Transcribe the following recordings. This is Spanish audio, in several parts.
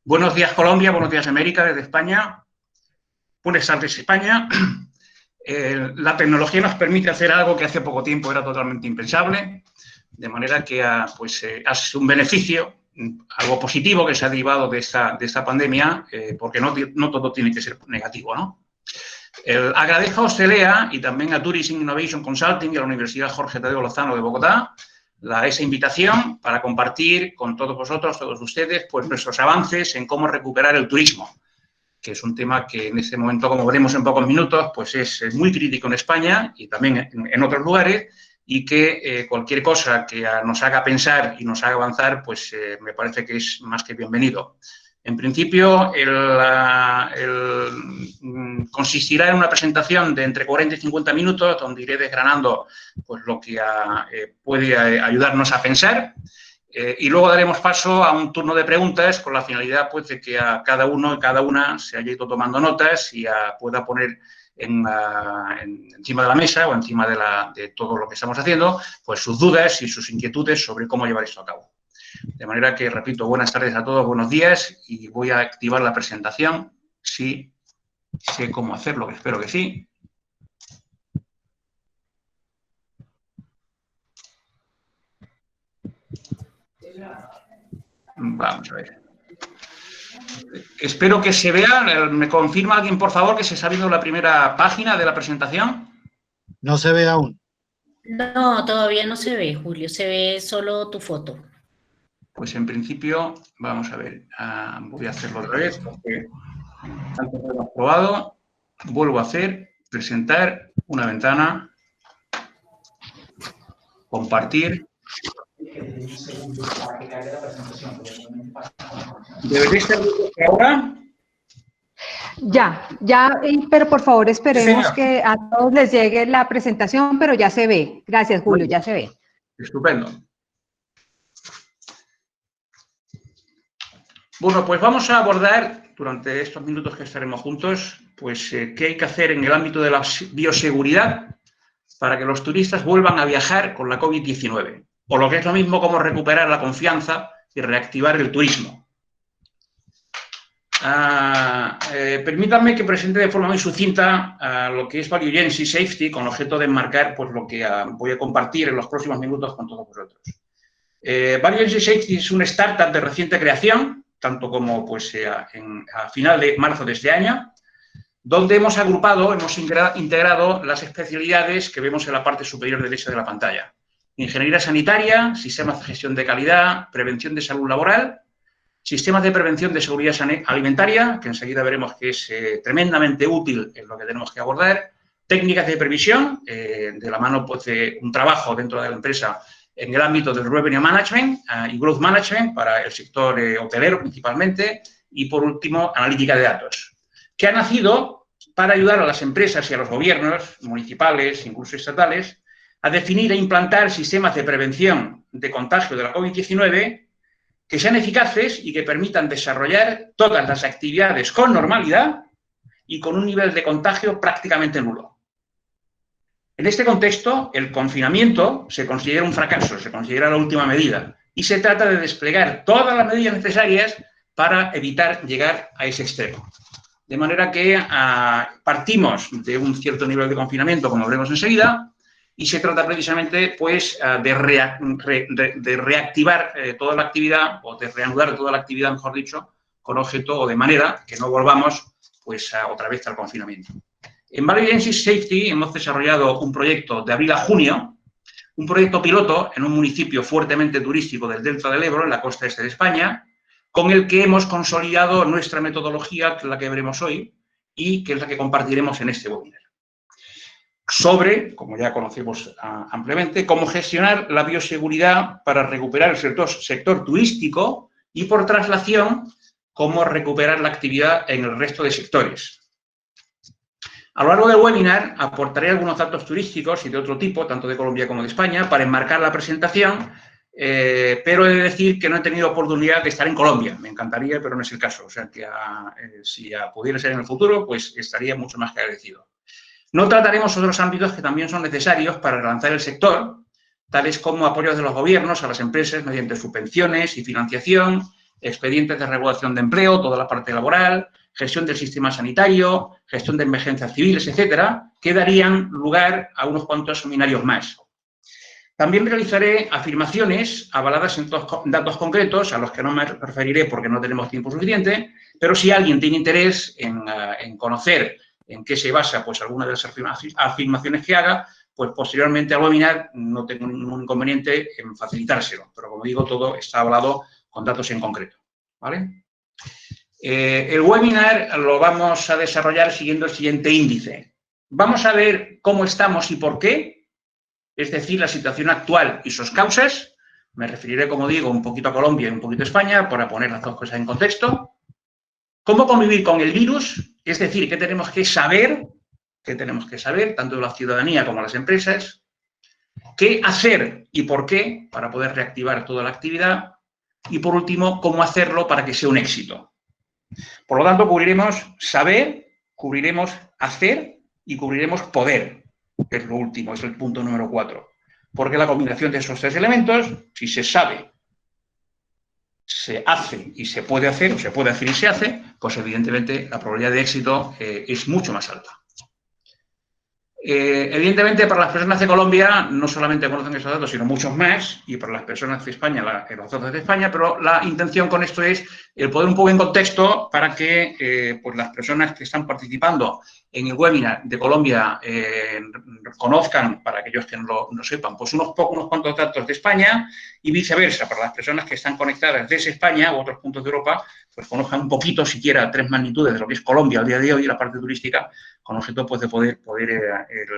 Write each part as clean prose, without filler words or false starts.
Buenos días Colombia, buenos días América desde España. Buenas tardes España. La tecnología nos permite hacer algo que hace poco tiempo era totalmente impensable, de manera que ha sido un beneficio, algo positivo que se ha derivado de esta pandemia, porque no todo tiene que ser negativo, ¿no? Agradezco a Hostelea y también a Tourism Innovation Consulting y a la Universidad Jorge Tadeo Lozano de Bogotá esa invitación para compartir con todos vosotros, todos ustedes, pues nuestros avances en cómo recuperar el turismo, que es un tema que en este momento, como veremos en pocos minutos, pues es muy crítico en España y también en otros lugares, y que cualquier cosa que nos haga pensar y nos haga avanzar, pues me parece que es más que bienvenido. En principio, consistirá en una presentación de entre 40 y 50 minutos, donde iré desgranando pues, lo que puede ayudarnos a pensar. Y luego daremos paso a un turno de preguntas con la finalidad pues, de que a cada uno y cada una se haya ido tomando notas y pueda poner encima de la mesa o encima de todo lo que estamos haciendo, pues sus dudas y sus inquietudes sobre cómo llevar esto a cabo. De manera que, repito, buenas tardes a todos, buenos días, y voy a activar la presentación, si sé cómo hacerlo, que espero que sí. Vamos a ver. Espero que se vea. ¿Me confirma alguien, por favor, que se está viendo la primera página de la presentación? No se ve aún. No, todavía no se ve, Julio. Se ve solo tu foto. Pues en principio, vamos a ver. Voy a hacerlo otra vez porque antes lo hemos probado. Vuelvo a hacer, presentar una ventana, compartir. ¿Debería estar ahora? Ya, pero por favor esperemos que a todos les llegue la presentación, pero ya se ve. Gracias, Julio, ya se ve. Estupendo. Bueno, pues vamos a abordar durante estos minutos que estaremos juntos, pues qué hay que hacer en el ámbito de la bioseguridad para que los turistas vuelvan a viajar con la COVID-19, o lo que es lo mismo, cómo recuperar la confianza y reactivar el turismo. Permítanme que presente de forma muy sucinta lo que es Value Agency Safety, con objeto de enmarcar pues, lo que voy a compartir en los próximos minutos con todos vosotros. Value Agency Safety es una startup de reciente creación, tanto como pues, a final de marzo de este año, donde hemos agrupado, hemos integrado las especialidades que vemos en la parte superior derecha de la pantalla. Ingeniería sanitaria, sistemas de gestión de calidad, prevención de salud laboral, sistemas de prevención de seguridad alimentaria, que enseguida veremos que es tremendamente útil en lo que tenemos que abordar, técnicas de previsión, de la mano pues, de un trabajo dentro de la empresa en el ámbito del Revenue Management y Growth Management para el sector hotelero principalmente, y por último, analítica de datos, que ha nacido para ayudar a las empresas y a los gobiernos municipales, incluso estatales, a definir e implantar sistemas de prevención de contagio de la COVID-19 que sean eficaces y que permitan desarrollar todas las actividades con normalidad y con un nivel de contagio prácticamente nulo. En este contexto, el confinamiento se considera un fracaso, se considera la última medida y se trata de desplegar todas las medidas necesarias para evitar llegar a ese extremo. De manera que partimos de un cierto nivel de confinamiento, como veremos enseguida, y se trata precisamente pues, de reactivar toda la actividad, o de reanudar toda la actividad, mejor dicho, con objeto o de manera que no volvamos pues, otra vez al confinamiento. En Value Agency Safety hemos desarrollado un proyecto de abril a junio, un proyecto piloto en un municipio fuertemente turístico del Delta del Ebro, en la costa este de España, con el que hemos consolidado nuestra metodología, que es la que veremos hoy, y que es la que compartiremos en este webinar. Sobre, como ya conocemos ampliamente, cómo gestionar la bioseguridad para recuperar el sector turístico y, por traslación, cómo recuperar la actividad en el resto de sectores. A lo largo del webinar aportaré algunos datos turísticos y de otro tipo, tanto de Colombia como de España, para enmarcar la presentación, pero he de decir que no he tenido oportunidad de estar en Colombia. Me encantaría, pero no es el caso. O sea, que si pudiera ser en el futuro, pues estaría mucho más que agradecido. No trataremos otros ámbitos que también son necesarios para relanzar el sector, tales como apoyos de los gobiernos a las empresas mediante subvenciones y financiación, expedientes de regulación de empleo, toda la parte laboral, gestión del sistema sanitario, gestión de emergencias civiles, etcétera, que darían lugar a unos cuantos seminarios más. También realizaré afirmaciones avaladas en datos concretos, a los que no me referiré porque no tenemos tiempo suficiente, pero si alguien tiene interés en conocer en qué se basa pues, alguna de las afirmaciones que haga, pues posteriormente al webinar no tengo ningún inconveniente en facilitárselo. Pero como digo, todo está avalado con datos en concreto, ¿vale? El webinar lo vamos a desarrollar siguiendo el siguiente índice. Vamos a ver cómo estamos y por qué, es decir, la situación actual y sus causas. Me referiré, como digo, un poquito a Colombia y un poquito a España para poner las dos cosas en contexto. Cómo convivir con el virus, es decir, qué tenemos que saber, tanto la ciudadanía como las empresas, qué hacer y por qué para poder reactivar toda la actividad y, por último, cómo hacerlo para que sea un éxito. Por lo tanto, cubriremos saber, cubriremos hacer y cubriremos poder, que es lo último, es el punto número 4. Porque la combinación de esos tres elementos, si se sabe, se hace y se puede hacer, o se puede hacer y se hace, pues evidentemente la probabilidad de éxito es mucho más alta. Evidentemente, para las personas de Colombia no solamente conocen esos datos, sino muchos más, y para las personas de España, los datos de España, pero la intención con esto es el poner un poco en contexto para que pues las personas que están participando en el webinar de Colombia conozcan, para aquellos que no lo sepan, pues unos cuantos datos de España y viceversa, para las personas que están conectadas desde España u otros puntos de Europa, pues conozcan un poquito, siquiera 3 magnitudes de lo que es Colombia al día de hoy, la parte turística, con objeto pues, de poder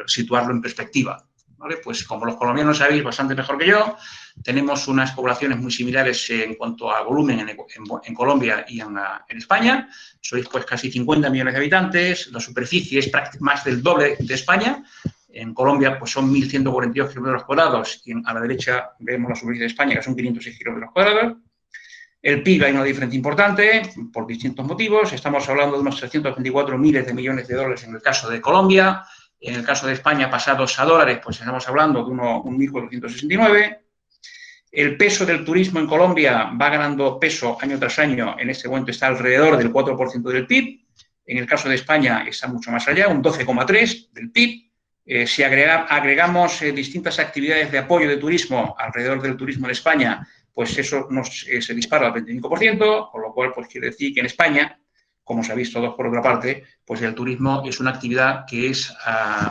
situarlo en perspectiva, ¿vale? Pues como los colombianos sabéis bastante mejor que yo, tenemos unas poblaciones muy similares en cuanto a volumen en Colombia y en España. Sois pues casi 50 millones de habitantes, la superficie es más del doble de España. En Colombia pues son 1.142 kilómetros cuadrados y a la derecha vemos la superficie de España, que son 506 kilómetros cuadrados. El PIB hay una diferencia importante por distintos motivos. Estamos hablando de unos 324 miles de millones de dólares en el caso de Colombia. En el caso de España, pasados a dólares, pues estamos hablando de 1.469. El peso del turismo en Colombia va ganando peso año tras año. En este momento está alrededor del 4% del PIB. En el caso de España está mucho más allá, un 12,3% del PIB. Si agregamos distintas actividades de apoyo de turismo alrededor del turismo en España, pues eso se dispara al 25%, con lo cual pues quiere decir que en España, como sabéis todos por otra parte, pues el turismo es una actividad que es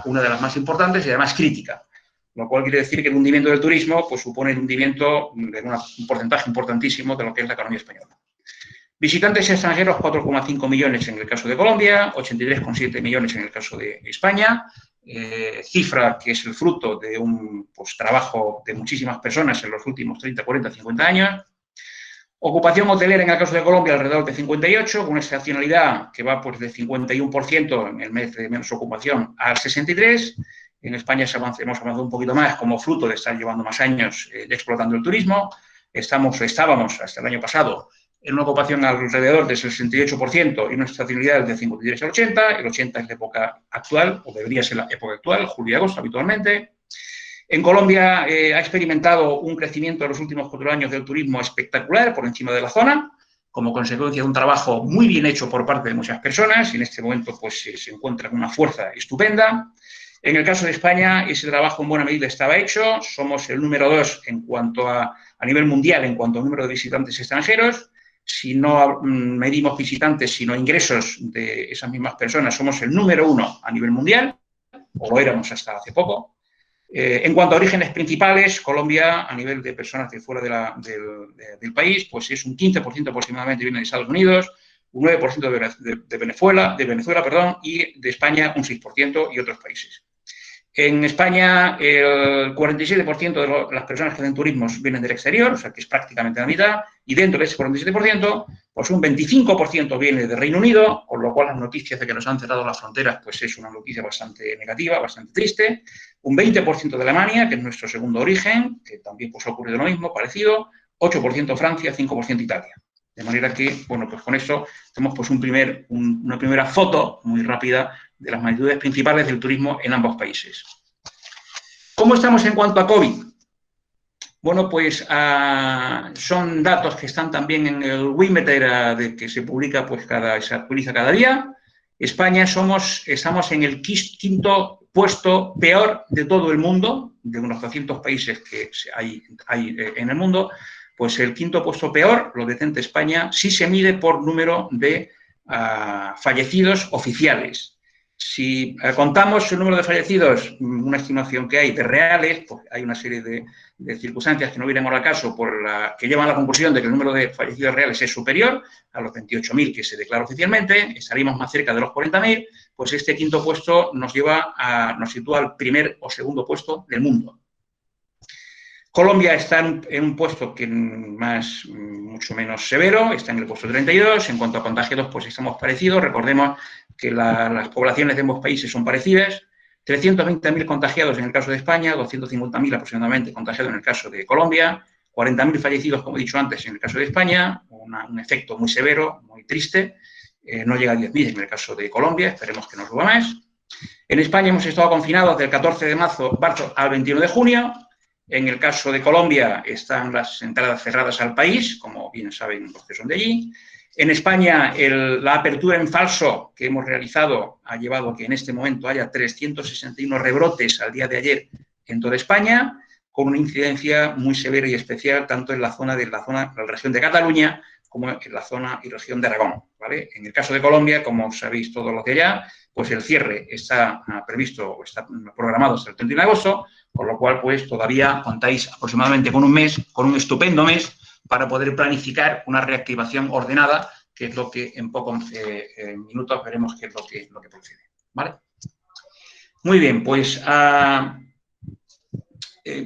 una de las más importantes y además crítica. Lo cual quiere decir que el hundimiento del turismo pues supone el hundimiento de un porcentaje importantísimo de lo que es la economía española. Visitantes extranjeros, 4,5 millones en el caso de Colombia, 83,7 millones en el caso de España. Cifra que es el fruto de un trabajo de muchísimas personas en los últimos 30, 40, 50 años. Ocupación hotelera en el caso de Colombia alrededor de 58, con una estacionalidad que va pues de 51% en el mes de menos ocupación al 63%. En España hemos avanzado un poquito más como fruto de estar llevando más años explotando el turismo. Estábamos hasta el año pasado en una ocupación alrededor del 68% y una estacionalidad de 53 al 80. El 80 es la época actual, o debería ser la época actual, julio y agosto habitualmente. En Colombia ha experimentado un crecimiento en los últimos 4 años del turismo espectacular por encima de la zona, como consecuencia de un trabajo muy bien hecho por parte de muchas personas, y en este momento pues, se encuentra con una fuerza estupenda. En el caso de España, ese trabajo en buena medida estaba hecho. Somos el número 2 en cuanto a nivel mundial, en cuanto al número de visitantes extranjeros. Si no medimos visitantes, sino ingresos de esas mismas personas, somos el número 1 a nivel mundial, o lo éramos hasta hace poco. En cuanto a orígenes principales, Colombia, a nivel de personas de fuera del país, pues es un 15% aproximadamente viene de Estados Unidos, un 9% de Venezuela, y de España un 6% y otros países. En España, el 47% de las personas que hacen turismo vienen del exterior, o sea que es prácticamente la mitad, y dentro de ese 47%, pues un 25% viene del Reino Unido, con lo cual las noticias de que nos han cerrado las fronteras, pues es una noticia bastante negativa, bastante triste. Un 20% de Alemania, que es nuestro segundo origen, que también pues, ha ocurrido lo mismo, parecido. 8% Francia, 5% Italia. De manera que, bueno, pues con eso tenemos pues una primera foto muy rápida de las magnitudes principales del turismo en ambos países. ¿Cómo estamos en cuanto a COVID? Bueno, pues son datos que están también en el Wimeter, que se publica, pues se actualiza cada día. España estamos en el quinto puesto peor de todo el mundo, de unos 200 países que hay en el mundo, pues el quinto puesto peor lo detenta España si se mide por número de fallecidos oficiales. Si contamos el número de fallecidos, una estimación que hay de reales, pues hay una serie de circunstancias que no vienen al caso que llevan a la conclusión de que el número de fallecidos reales es superior a los 28.000 que se declara oficialmente, estaríamos más cerca de los 40.000, pues este quinto puesto nos sitúa al primer o segundo puesto del mundo. Colombia está en un puesto mucho menos severo, está en el puesto 32. En cuanto a contagiados, pues estamos parecidos. Recordemos que las poblaciones de ambos países son parecidas. 320.000 contagiados en el caso de España, 250.000 aproximadamente contagiados en el caso de Colombia, 40.000 fallecidos, como he dicho antes, en el caso de España, un efecto muy severo, muy triste. No llega a 10.000 en el caso de Colombia, esperemos que no suba más. En España hemos estado confinados del 14 de marzo al 21 de junio. En el caso de Colombia están las entradas cerradas al país, como bien saben los que son de allí. En España, la apertura en falso que hemos realizado ha llevado a que en este momento haya 361 rebrotes al día de ayer en toda España, con una incidencia muy severa y especial tanto en la región de Cataluña como en la zona y región de Aragón, ¿vale? En el caso de Colombia, como sabéis todos los de allá, pues el cierre está previsto o está programado hasta el 31 de agosto, por lo cual pues todavía contáis aproximadamente con un mes, con un estupendo mes, para poder planificar una reactivación ordenada, que es lo que en pocos minutos veremos qué es lo que procede, ¿vale? Muy bien, pues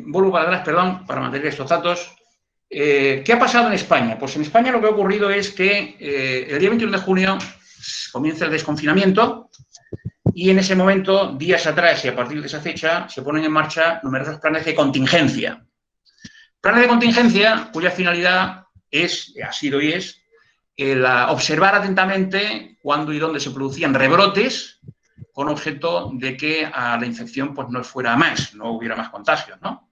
vuelvo para atrás, perdón, para mantener estos datos. ¿Qué ha pasado en España? Pues en España lo que ha ocurrido es que el día 21 de junio comienza el desconfinamiento y en ese momento, días atrás y a partir de esa fecha, se ponen en marcha numerosos planes de contingencia. Planes de contingencia cuya finalidad ha sido y es observar atentamente cuándo y dónde se producían rebrotes con objeto de que la infección pues, no fuera más, no hubiera más contagios, ¿no?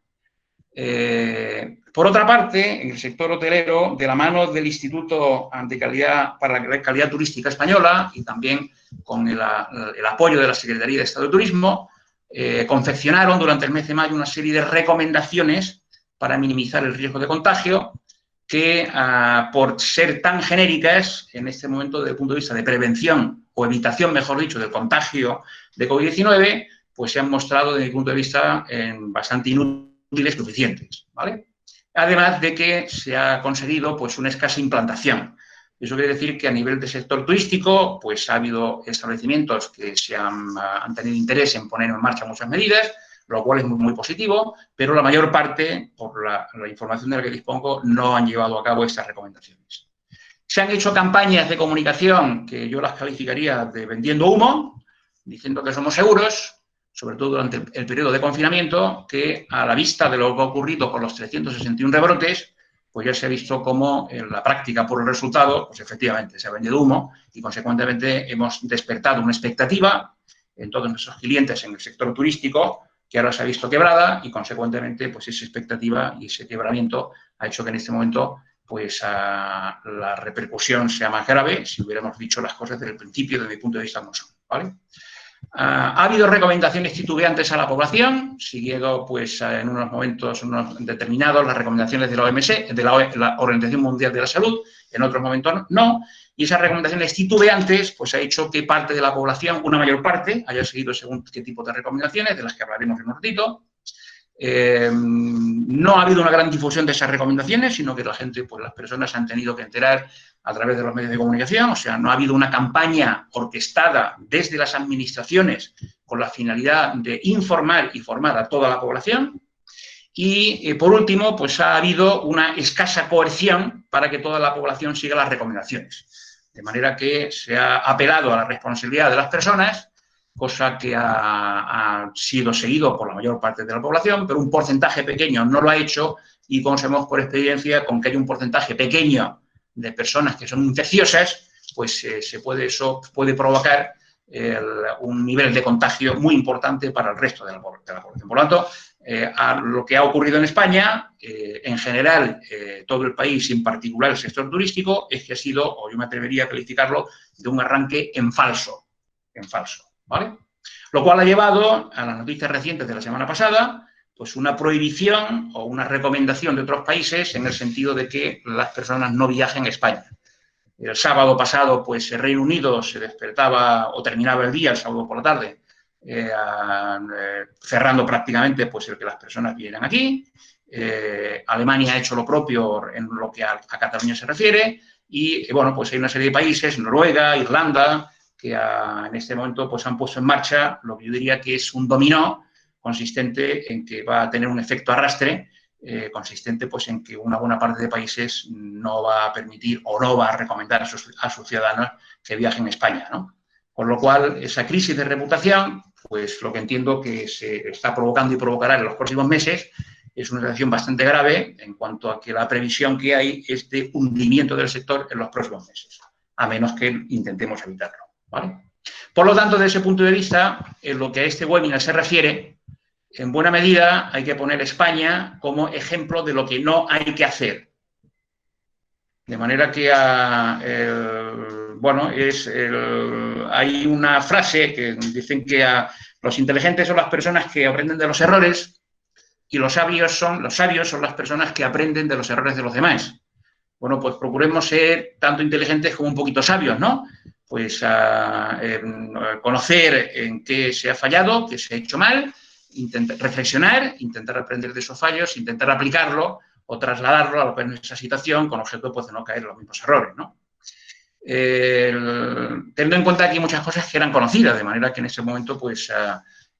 Por otra parte, en el sector hotelero, de la mano del Instituto para la Calidad Turística Española y también con el apoyo de la Secretaría de Estado de Turismo, confeccionaron durante el mes de mayo una serie de recomendaciones para minimizar el riesgo de contagio que, por ser tan genéricas, en este momento, desde el punto de vista de prevención o evitación, mejor dicho, del contagio de COVID-19, pues se han mostrado, desde mi punto de vista, bastante inútiles y suficientes, ¿vale? Además de que se ha conseguido pues, una escasa implantación. Eso quiere decir que a nivel del sector turístico pues, ha habido establecimientos que han tenido interés en poner en marcha muchas medidas, lo cual es muy, muy positivo, pero la mayor parte, por la información de la que dispongo, no han llevado a cabo estas recomendaciones. Se han hecho campañas de comunicación que yo las calificaría de vendiendo humo, diciendo que somos seguros, sobre todo durante el periodo de confinamiento, que a la vista de lo que ha ocurrido con los 361 rebrotes, pues ya se ha visto cómo en la práctica, por el resultado, pues efectivamente se ha vendido humo y, consecuentemente, hemos despertado una expectativa en todos nuestros clientes en el sector turístico que ahora se ha visto quebrada y, consecuentemente, pues esa expectativa y ese quebramiento ha hecho que en este momento pues la repercusión sea más grave si hubiéramos dicho las cosas desde el principio, desde mi punto de vista, no son, ¿vale? Ha habido recomendaciones titubeantes a la población, siguiendo pues, en unos momentos determinados las recomendaciones de la OMS, de la Organización Mundial de la Salud, en otros momentos no, y esas recomendaciones titubeantes pues, ha hecho que parte de la población, una mayor parte, haya seguido según qué tipo de recomendaciones, de las que hablaremos en un ratito. No ha habido una gran difusión de esas recomendaciones, sino que la gente, pues las personas han tenido que enterar a través de los medios de comunicación, o sea, no ha habido una campaña orquestada desde las administraciones con la finalidad de informar y formar a toda la población. Y, por último, pues ha habido una escasa coerción para que toda la población siga las recomendaciones. De manera que se ha apelado a la responsabilidad de las personas, cosa que ha sido seguido por la mayor parte de la población, pero un porcentaje pequeño no lo ha hecho y conocemos por experiencia con que hay un porcentaje pequeño de personas que son infecciosas, pues eso puede provocar un nivel de contagio muy importante para el resto de la población. Por lo tanto, a lo que ha ocurrido en España, en general, todo el país y en particular el sector turístico, es que ha sido, o yo me atrevería a calificarlo, de un arranque en falso, ¿vale? Lo cual ha llevado a las noticias recientes de la semana pasada, pues una prohibición o una recomendación de otros países en el sentido de que las personas no viajen a España. El sábado pasado, pues el Reino Unido se despertaba o terminaba el día, el sábado por la tarde, cerrando prácticamente pues el que las personas vinieran aquí. Alemania ha hecho lo propio en lo que a Cataluña se refiere y, bueno, pues hay una serie de países, Noruega, Irlanda, que en este momento pues han puesto en marcha lo que yo diría que es un dominó consistente en que va a tener un efecto arrastre, consistente pues en que una buena parte de países no va a permitir o no va a recomendar a sus ciudadanos que viajen a España, ¿no? Con lo cual, esa crisis de reputación, pues lo que entiendo que se está provocando y provocará en los próximos meses es una situación bastante grave en cuanto a que la previsión que hay es de hundimiento del sector en los próximos meses, a menos que intentemos evitarlo, ¿vale? Por lo tanto, desde ese punto de vista, en lo que a este webinar se refiere, en buena medida hay que poner España como ejemplo de lo que no hay que hacer. De manera que, bueno, hay una frase que dicen que los inteligentes son las personas que aprenden de los errores y los sabios son las personas que aprenden de los errores de los demás. Bueno, pues procuremos ser tanto inteligentes como un poquito sabios, ¿no? Pues conocer en qué se ha fallado, qué se ha hecho mal, intentar reflexionar, intentar aprender de esos fallos, intentar aplicarlo o trasladarlo a lo que es nuestra situación con objeto pues, de no caer en los mismos errores, ¿no? Teniendo en cuenta que hay muchas cosas que eran conocidas, de manera que en ese momento pues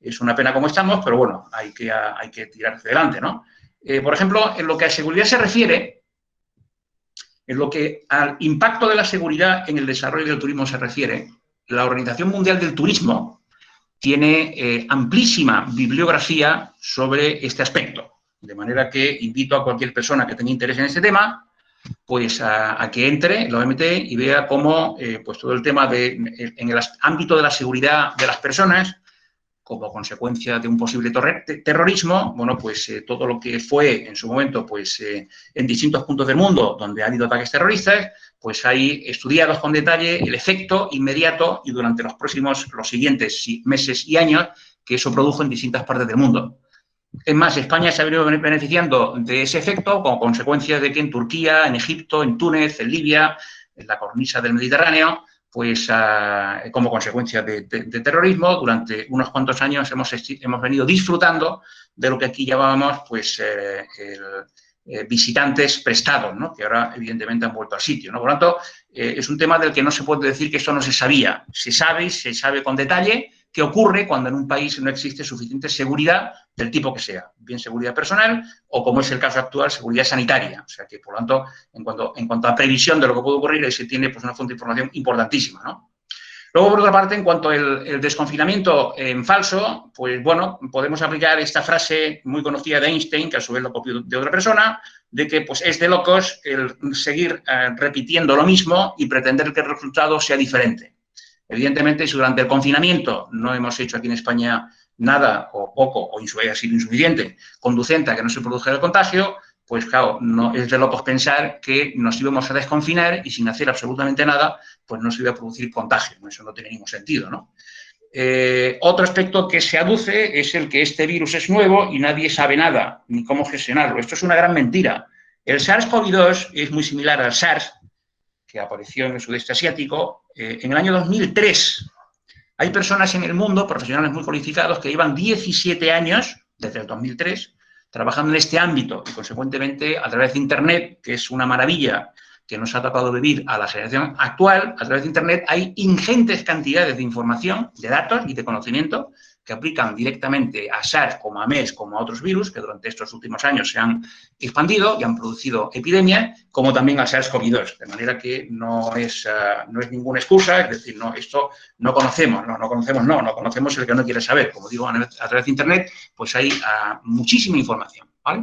es una pena como estamos, pero bueno, hay que tirar hacia adelante, ¿no? Por ejemplo, en lo que a seguridad se refiere, en lo que al impacto de la seguridad en el desarrollo del turismo se refiere, la Organización Mundial del Turismo tiene amplísima bibliografía sobre este aspecto. De manera que invito a cualquier persona que tenga interés en este tema, pues a que entre en la OMT y vea cómo pues todo el tema en el ámbito de la seguridad de las personas, como consecuencia de un posible terrorismo, bueno, pues todo lo que fue en su momento, pues en distintos puntos del mundo donde ha habido ataques terroristas, pues hay estudiados con detalle el efecto inmediato y durante los siguientes meses y años que eso produjo en distintas partes del mundo. Es más, España se ha venido beneficiando de ese efecto como consecuencia de que en Turquía, en Egipto, en Túnez, en Libia, en la cornisa del Mediterráneo, pues como consecuencia de terrorismo, durante unos cuantos años hemos venido disfrutando de lo que aquí llamábamos pues, visitantes prestados, ¿no? Que ahora evidentemente han vuelto al sitio, ¿no? Por lo tanto, es un tema del que no se puede decir que esto no se sabía. Se sabe con detalle qué ocurre cuando en un país no existe suficiente seguridad del tipo que sea, bien seguridad personal o, como es el caso actual, seguridad sanitaria. O sea que, por lo tanto, en cuanto a previsión de lo que puede ocurrir, ahí se tiene pues, una fuente de información importantísima, ¿no? Luego, por otra parte, en cuanto al desconfinamiento en falso, pues, bueno, podemos aplicar esta frase muy conocida de Einstein, que a su vez lo copió de otra persona, de que pues, es de locos el seguir repitiendo lo mismo y pretender que el resultado sea diferente. Evidentemente, si durante el confinamiento no hemos hecho aquí en España nada o poco o ha sido insuficiente conducente a que no se produjera el contagio, pues claro, no es de locos pensar que nos íbamos a desconfinar y sin hacer absolutamente nada, pues no se iba a producir contagio. Eso no tiene ningún sentido, ¿no? Otro aspecto que se aduce es el que este virus es nuevo y nadie sabe nada, ni cómo gestionarlo. Esto es una gran mentira. El SARS-CoV-2 es muy similar al SARS, que apareció en el sudeste asiático, en el año 2003. Hay personas en el mundo, profesionales muy cualificados, que llevan 17 años, desde el 2003, trabajando en este ámbito y, consecuentemente, a través de Internet, que es una maravilla que nos ha tocado vivir a la generación actual, a través de Internet hay ingentes cantidades de información, de datos y de conocimiento que aplican directamente a SARS, como a MERS, como a otros virus que durante estos últimos años se han expandido y han producido epidemias, como también a SARS-CoV-2. De manera que no es ninguna excusa, es decir, no, esto no conocemos, no conocemos el que no quiere saber. Como digo, a través de Internet, pues hay muchísima información, ¿vale?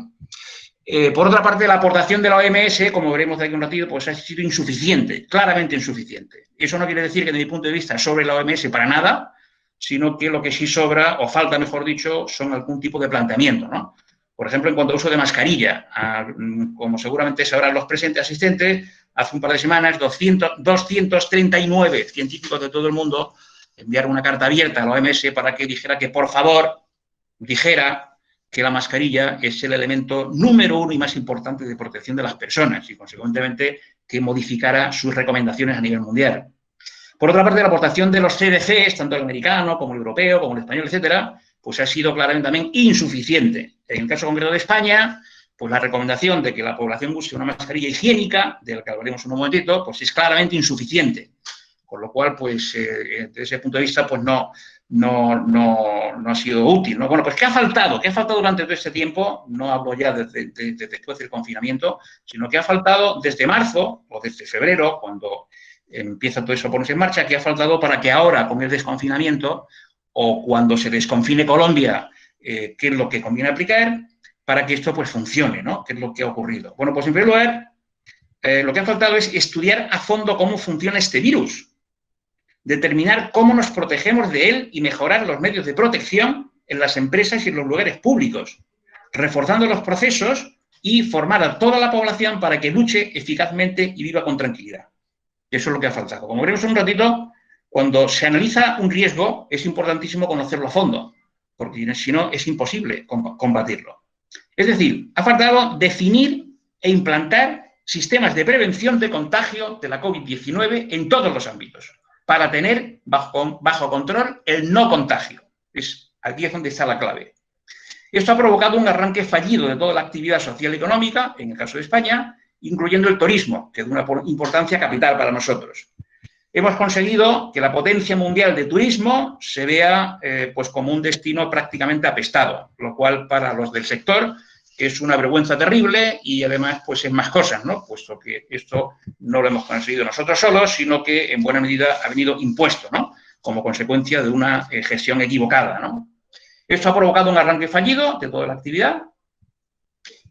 Por otra parte, la aportación de la OMS, como veremos de aquí un ratito, pues ha sido insuficiente, claramente insuficiente. Eso no quiere decir que, desde mi punto de vista, sobre la OMS para nada, sino que lo que sí sobra, o falta, mejor dicho, son algún tipo de planteamiento, ¿no? Por ejemplo, en cuanto a uso de mascarilla, como seguramente sabrán los presentes asistentes, hace un par de semanas 239 científicos de todo el mundo enviaron una carta abierta a la OMS para que dijera que, por favor, dijera que la mascarilla es el elemento número 1 y más importante de protección de las personas y, consecuentemente, que modificara sus recomendaciones a nivel mundial. Por otra parte, la aportación de los CDCs, tanto el americano como el europeo, como el español, etcétera, pues ha sido claramente también insuficiente. En el caso concreto de España, pues la recomendación de que la población use una mascarilla higiénica, de la que hablaremos en un momentito, pues es claramente insuficiente. Con lo cual, pues, desde ese punto de vista, pues no ha sido útil, ¿no? Bueno, pues ¿qué ha faltado? ¿Qué ha faltado durante todo este tiempo? No hablo ya desde después del confinamiento, sino que ha faltado desde marzo o desde febrero, cuando empieza todo eso a ponerse en marcha, que ha faltado para que ahora, con el desconfinamiento, o cuando se desconfine Colombia, qué es lo que conviene aplicar para que esto pues funcione, ¿no? ¿Qué es lo que ha ocurrido? Bueno, pues en primer lugar, lo que ha faltado es estudiar a fondo cómo funciona este virus, determinar cómo nos protegemos de él y mejorar los medios de protección en las empresas y en los lugares públicos, reforzando los procesos y formar a toda la población para que luche eficazmente y viva con tranquilidad. Eso es lo que ha faltado. Como veremos en un ratito, cuando se analiza un riesgo es importantísimo conocerlo a fondo, porque si no es imposible combatirlo. Es decir, ha faltado definir e implantar sistemas de prevención de contagio de la COVID-19 en todos los ámbitos, para tener bajo control el no contagio. Aquí es donde está la clave. Esto ha provocado un arranque fallido de toda la actividad social y económica, en el caso de España, incluyendo el turismo, que es de una importancia capital para nosotros. Hemos conseguido que la potencia mundial de turismo se vea pues como un destino prácticamente apestado, lo cual para los del sector es una vergüenza terrible y además pues es más cosas, ¿no? Puesto que esto no lo hemos conseguido nosotros solos, sino que en buena medida ha venido impuesto, ¿no? Como consecuencia de una gestión equivocada, ¿no? Esto ha provocado un arranque fallido de toda la actividad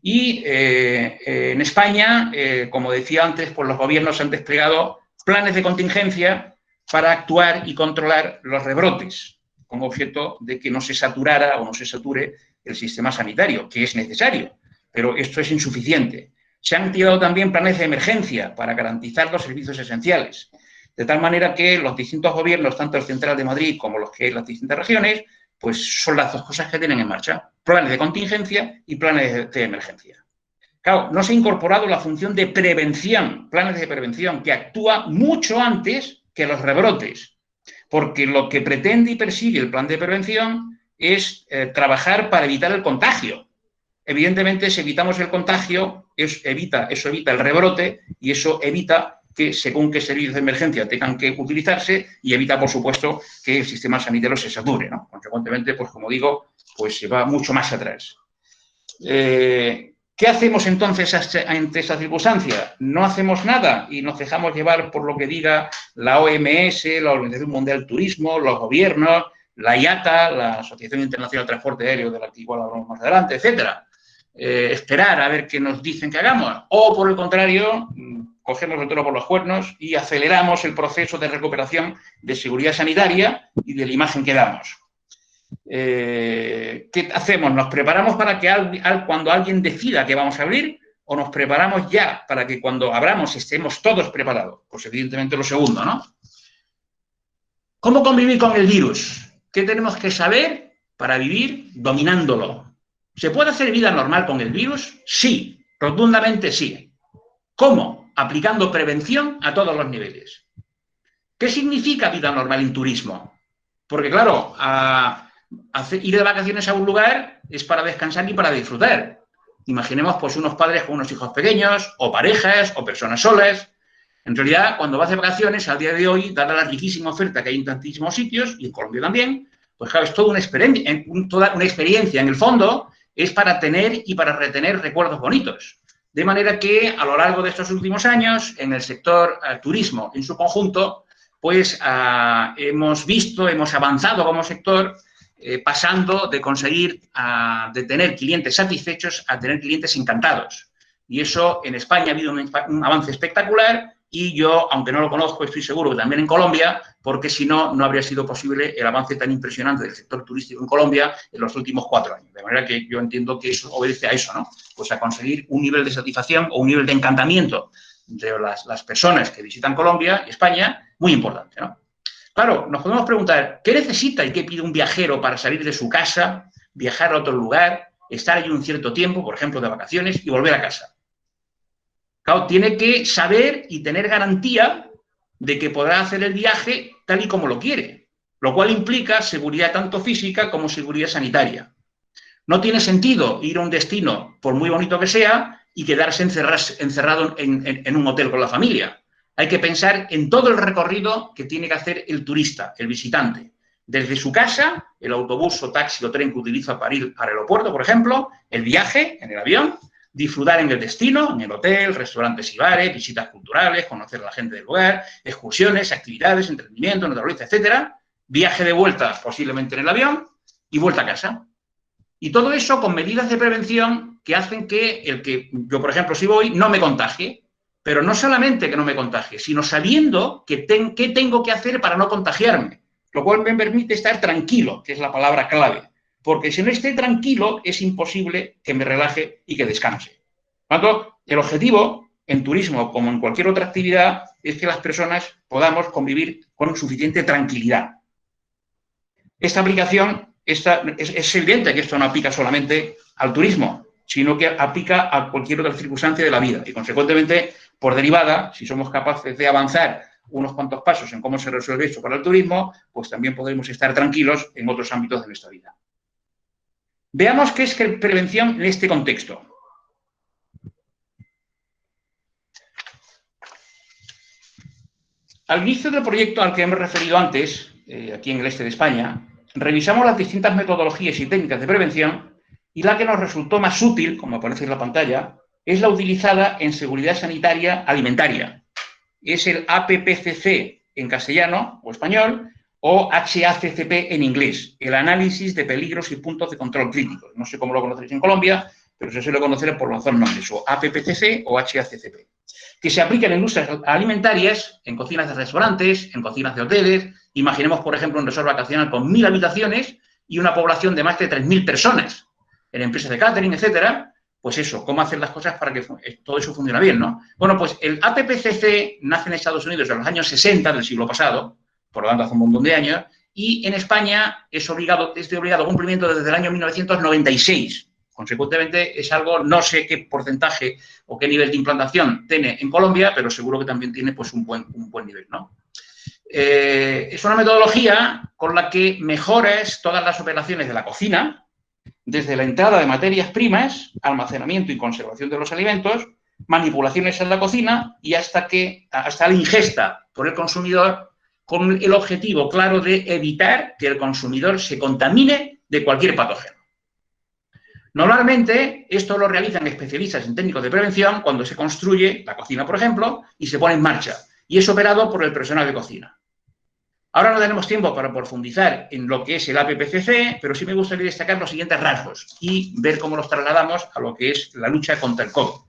y en España, como decía antes, pues los gobiernos han desplegado planes de contingencia para actuar y controlar los rebrotes, con objeto de que no se saturara o no se sature el sistema sanitario, que es necesario, pero esto es insuficiente. Se han activado también planes de emergencia para garantizar los servicios esenciales, de tal manera que los distintos gobiernos, tanto el central de Madrid como los que hay en las distintas regiones, pues son las dos cosas que tienen en marcha, planes de contingencia y planes de emergencia. Claro, no se ha incorporado la función de prevención, planes de prevención, que actúa mucho antes que los rebrotes, porque lo que pretende y persigue el plan de prevención es trabajar para evitar el contagio. Evidentemente, si evitamos el contagio, eso evita el rebrote y eso evita que, según qué servicios de emergencia tengan que utilizarse, y evita, por supuesto, que el sistema sanitario se sature, ¿no? Consecuentemente, pues como digo, pues se va mucho más atrás. ¿Qué hacemos entonces ante esta circunstancia? No hacemos nada y nos dejamos llevar por lo que diga la OMS, la Organización Mundial del Turismo, los gobiernos, la IATA, la Asociación Internacional de Transporte Aéreo, de la que igual hablamos más adelante, etcétera. Esperar a ver qué nos dicen que hagamos. O, por el contrario, cogemos el toro por los cuernos y aceleramos el proceso de recuperación de seguridad sanitaria y de la imagen que damos. ¿Qué hacemos? ¿Nos preparamos para que cuando alguien decida que vamos a abrir o nos preparamos ya para que cuando abramos estemos todos preparados? Pues evidentemente lo segundo, ¿no? ¿Cómo convivir con el virus? ¿Qué tenemos que saber para vivir dominándolo? ¿Se puede hacer vida normal con el virus? Sí, rotundamente sí. ¿Cómo? Aplicando prevención a todos los niveles. ¿Qué significa vida normal en turismo? Porque, claro, ir de vacaciones a un lugar es para descansar y para disfrutar. Imaginemos pues unos padres con unos hijos pequeños, o parejas, o personas solas. En realidad, cuando vas de vacaciones, al día de hoy, dada la riquísima oferta que hay en tantísimos sitios, y en Colombia también, pues claro, es toda una experiencia. En el fondo, es para tener y para retener recuerdos bonitos. De manera que, a lo largo de estos últimos años, en el sector turismo en su conjunto, pues hemos avanzado como sector pasando de conseguir de tener clientes satisfechos a tener clientes encantados. Y eso en España ha habido un avance espectacular y yo, aunque no lo conozco, estoy seguro que también en Colombia, porque si no, no habría sido posible el avance tan impresionante del sector turístico en Colombia en los últimos 4 años. De manera que yo entiendo que eso obedece a eso, ¿no? Pues a conseguir un nivel de satisfacción o un nivel de encantamiento de las personas que visitan Colombia y España muy importante, ¿no? Claro, nos podemos preguntar, ¿qué necesita y qué pide un viajero para salir de su casa, viajar a otro lugar, estar allí un cierto tiempo, por ejemplo, de vacaciones, y volver a casa? Claro, tiene que saber y tener garantía de que podrá hacer el viaje tal y como lo quiere, lo cual implica seguridad tanto física como seguridad sanitaria. No tiene sentido ir a un destino, por muy bonito que sea, y quedarse encerrado en un hotel con la familia. Hay que pensar en todo el recorrido que tiene que hacer el turista, el visitante. Desde su casa, el autobús o taxi o tren que utiliza para ir al aeropuerto, por ejemplo, el viaje en el avión, disfrutar en el destino, en el hotel, restaurantes y bares, visitas culturales, conocer a la gente del lugar, excursiones, actividades, entretenimiento, naturaleza, etcétera. Viaje de vuelta, posiblemente en el avión, y vuelta a casa. Y todo eso con medidas de prevención que hacen que yo, por ejemplo, si voy, no me contagie. Pero no solamente que no me contagie, sino sabiendo qué tengo que hacer para no contagiarme, lo cual me permite estar tranquilo, que es la palabra clave, porque si no esté tranquilo es imposible que me relaje y que descanse. Por lo tanto, el objetivo en turismo, como en cualquier otra actividad, es que las personas podamos convivir con suficiente tranquilidad. Esta aplicación, es evidente que esto no aplica solamente al turismo, sino que aplica a cualquier otra circunstancia de la vida y, consecuentemente, por derivada, si somos capaces de avanzar unos cuantos pasos en cómo se resuelve esto para el turismo, pues también podremos estar tranquilos en otros ámbitos de nuestra vida. Veamos qué es prevención en este contexto. Al inicio del proyecto al que hemos referido antes, aquí en el este de España, revisamos las distintas metodologías y técnicas de prevención y la que nos resultó más útil, como aparece en la pantalla, es la utilizada en seguridad sanitaria alimentaria. Es el APPCC en castellano o español o HACCP en inglés, el análisis de peligros y puntos de control críticos. No sé cómo lo conocéis en Colombia, pero se suele conocer por los dos nombres, o APPCC o HACCP, que se aplica en industrias alimentarias, en cocinas de restaurantes, en cocinas de hoteles. Imaginemos, por ejemplo, un resort vacacional con 1000 habitaciones y una población de más de 3000 personas, en empresas de catering, etcétera. Pues eso, cómo hacer las cosas para que todo eso funcione bien, ¿no? Bueno, pues el APPCC nace en Estados Unidos en los años 60 del siglo pasado, por lo tanto hace un montón de años, y en España es de obligado cumplimiento desde el año 1996. Consecuentemente, es algo, no sé qué porcentaje o qué nivel de implantación tiene en Colombia, pero seguro que también tiene pues, un buen nivel, ¿no? Es una metodología con la que mejoras todas las operaciones de la cocina, desde la entrada de materias primas, almacenamiento y conservación de los alimentos, manipulaciones en la cocina y hasta la ingesta por el consumidor, con el objetivo claro de evitar que el consumidor se contamine de cualquier patógeno. Normalmente, esto lo realizan especialistas en técnicos de prevención cuando se construye la cocina, por ejemplo, y se pone en marcha, y es operado por el personal de cocina. Ahora no tenemos tiempo para profundizar en lo que es el APPCC, pero sí me gustaría destacar los siguientes rasgos y ver cómo los trasladamos a lo que es la lucha contra el COVID.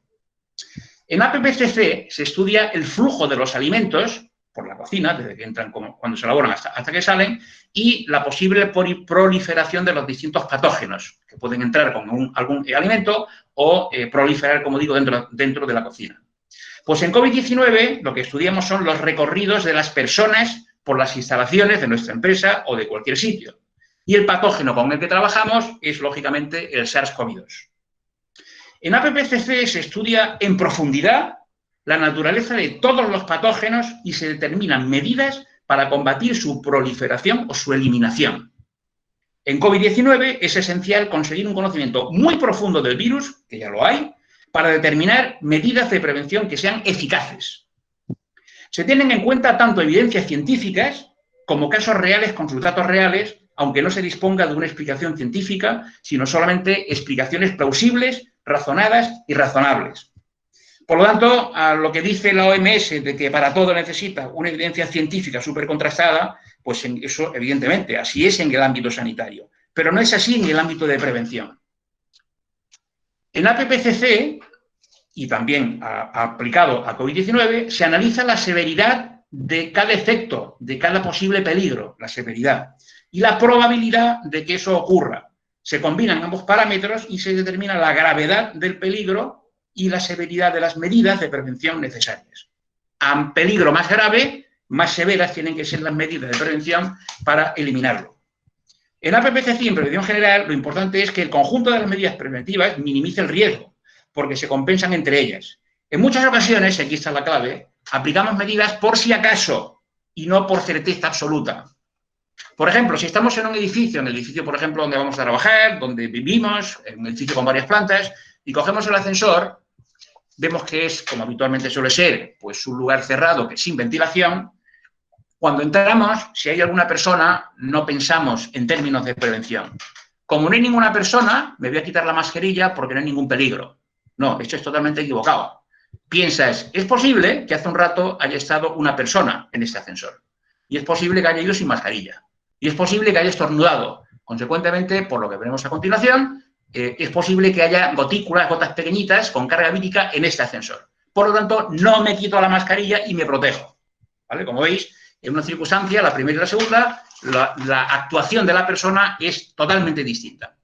En APPCC se estudia el flujo de los alimentos por la cocina, desde que entran, cuando se elaboran hasta que salen, y la posible proliferación de los distintos patógenos que pueden entrar con algún alimento o proliferar, como digo, dentro de la cocina. Pues en COVID-19 lo que estudiamos son los recorridos de las personas por las instalaciones de nuestra empresa o de cualquier sitio. Y el patógeno con el que trabajamos es, lógicamente, el SARS-CoV-2. En APPCC se estudia en profundidad la naturaleza de todos los patógenos y se determinan medidas para combatir su proliferación o su eliminación. En COVID-19 es esencial conseguir un conocimiento muy profundo del virus, que ya lo hay, para determinar medidas de prevención que sean eficaces. Se tienen en cuenta tanto evidencias científicas como casos reales con sus datos reales, aunque no se disponga de una explicación científica, sino solamente explicaciones plausibles, razonadas y razonables. Por lo tanto, a lo que dice la OMS de que para todo necesita una evidencia científica súper contrastada, pues eso, evidentemente, así es en el ámbito sanitario. pero no es así en el ámbito de prevención. En APPCC, y también aplicado a COVID-19, se analiza la severidad de cada efecto, de cada posible peligro, la severidad, y la probabilidad de que eso ocurra. Se combinan ambos parámetros y se determina la gravedad del peligro y la severidad de las medidas de prevención necesarias. A peligro más grave, más severas tienen que ser las medidas de prevención para eliminarlo. En APPCC, en prevención general, lo importante es que el conjunto de las medidas preventivas minimice el riesgo, porque se compensan entre ellas. En muchas ocasiones, y aquí está la clave, aplicamos medidas por si acaso y no por certeza absoluta. Por ejemplo, si estamos en un edificio, por ejemplo, donde vamos a trabajar, donde vivimos, en un edificio con varias plantas, y cogemos el ascensor, vemos que es, como habitualmente suele ser, pues un lugar cerrado que sin ventilación. Cuando entramos, si hay alguna persona, no pensamos en términos de prevención. Como no hay ninguna persona, me voy a quitar la mascarilla porque no hay ningún peligro. No, esto es totalmente equivocado. Piensas, es posible que hace un rato haya estado una persona en este ascensor. Y es posible que haya ido sin mascarilla. Y es posible que haya estornudado. Consecuentemente, por lo que veremos a continuación, es posible que haya gotículas, gotas pequeñitas con carga vírica en este ascensor. Por lo tanto, no me quito la mascarilla y me protejo. ¿Vale? Como veis, en una circunstancia, la primera y la segunda, la actuación de la persona es totalmente distinta.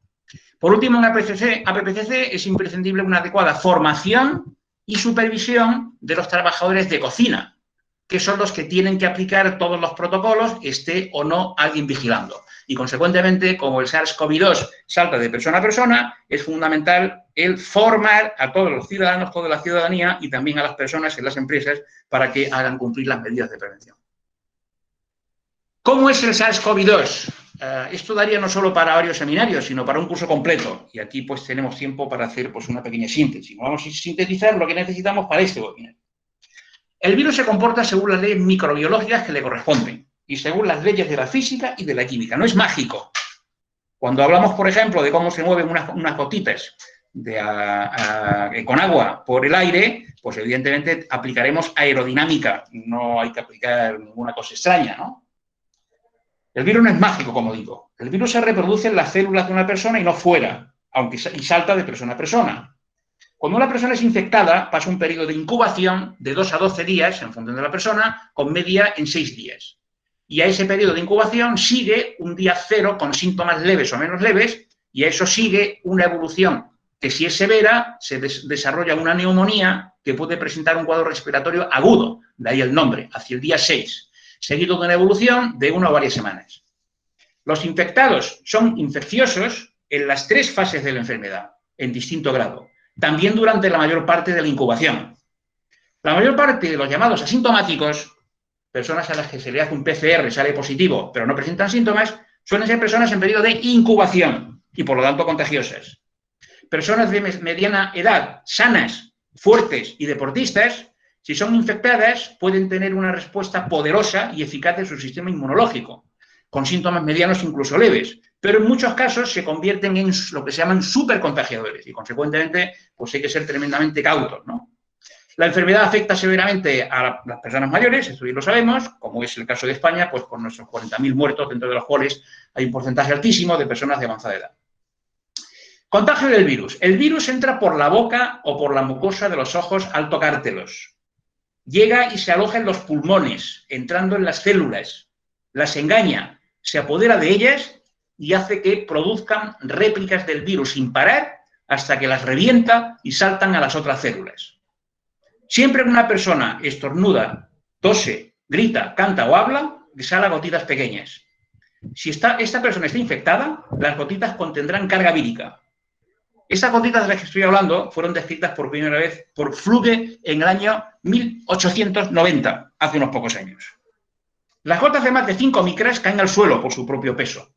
Por último, en APPCC es imprescindible una adecuada formación y supervisión de los trabajadores de cocina, que son los que tienen que aplicar todos los protocolos, esté o no alguien vigilando. Y, consecuentemente, como el SARS-CoV-2 salta de persona a persona, es fundamental el formar a todos los ciudadanos, toda la ciudadanía y también a las personas en las empresas para que hagan cumplir las medidas de prevención. ¿Cómo es el SARS-CoV-2? Esto daría no solo para varios seminarios, sino para un curso completo. Y aquí pues tenemos tiempo para hacer pues, una pequeña síntesis. Vamos a sintetizar lo que necesitamos para este webinar. El virus se comporta según las leyes microbiológicas que le corresponden y según las leyes de la física y de la química. No es mágico. Cuando hablamos, por ejemplo, de cómo se mueven unas gotitas con agua por el aire, pues evidentemente aplicaremos aerodinámica. No hay que aplicar ninguna cosa extraña, ¿no? El virus no es mágico, como digo. El virus se reproduce en las células de una persona y no fuera, y salta de persona a persona. Cuando una persona es infectada, pasa un periodo de incubación de 2 a 12 días, en función de la persona, con media en 6 días. Y a ese periodo de incubación sigue un día cero con síntomas leves o menos leves, y a eso sigue una evolución que, si es severa, se desarrolla una neumonía que puede presentar un cuadro respiratorio agudo, de ahí el nombre, hacia el día 6. Seguido de una evolución de 1 o varias semanas. Los infectados son infecciosos en las 3 fases de la enfermedad, en distinto grado, también durante la mayor parte de la incubación. La mayor parte de los llamados asintomáticos, personas a las que se le hace un PCR, sale positivo, pero no presentan síntomas, suelen ser personas en periodo de incubación y, por lo tanto, contagiosas. Personas de mediana edad, sanas, fuertes y deportistas, si son infectadas, pueden tener una respuesta poderosa y eficaz de su sistema inmunológico, con síntomas medianos incluso leves, pero en muchos casos se convierten en lo que se llaman supercontagiadores y, consecuentemente, pues hay que ser tremendamente cautos, ¿no? La enfermedad afecta severamente a las personas mayores, eso ya lo sabemos, como es el caso de España, pues con nuestros 40.000 muertos, dentro de los cuales hay un porcentaje altísimo de personas de avanzada edad. Contagio del virus. El virus entra por la boca o por la mucosa de los ojos al tocártelos. Llega y se aloja en los pulmones, entrando en las células, las engaña, se apodera de ellas y hace que produzcan réplicas del virus sin parar hasta que las revienta y saltan a las otras células. Siempre que una persona estornuda, tose, grita, canta o habla, exhala gotitas pequeñas. Si esta persona está infectada, las gotitas contendrán carga vírica. Estas gotitas de las que estoy hablando fueron descritas por primera vez por Fluke en el año 1890, hace unos pocos años. Las gotas de más de 5 micras caen al suelo por su propio peso,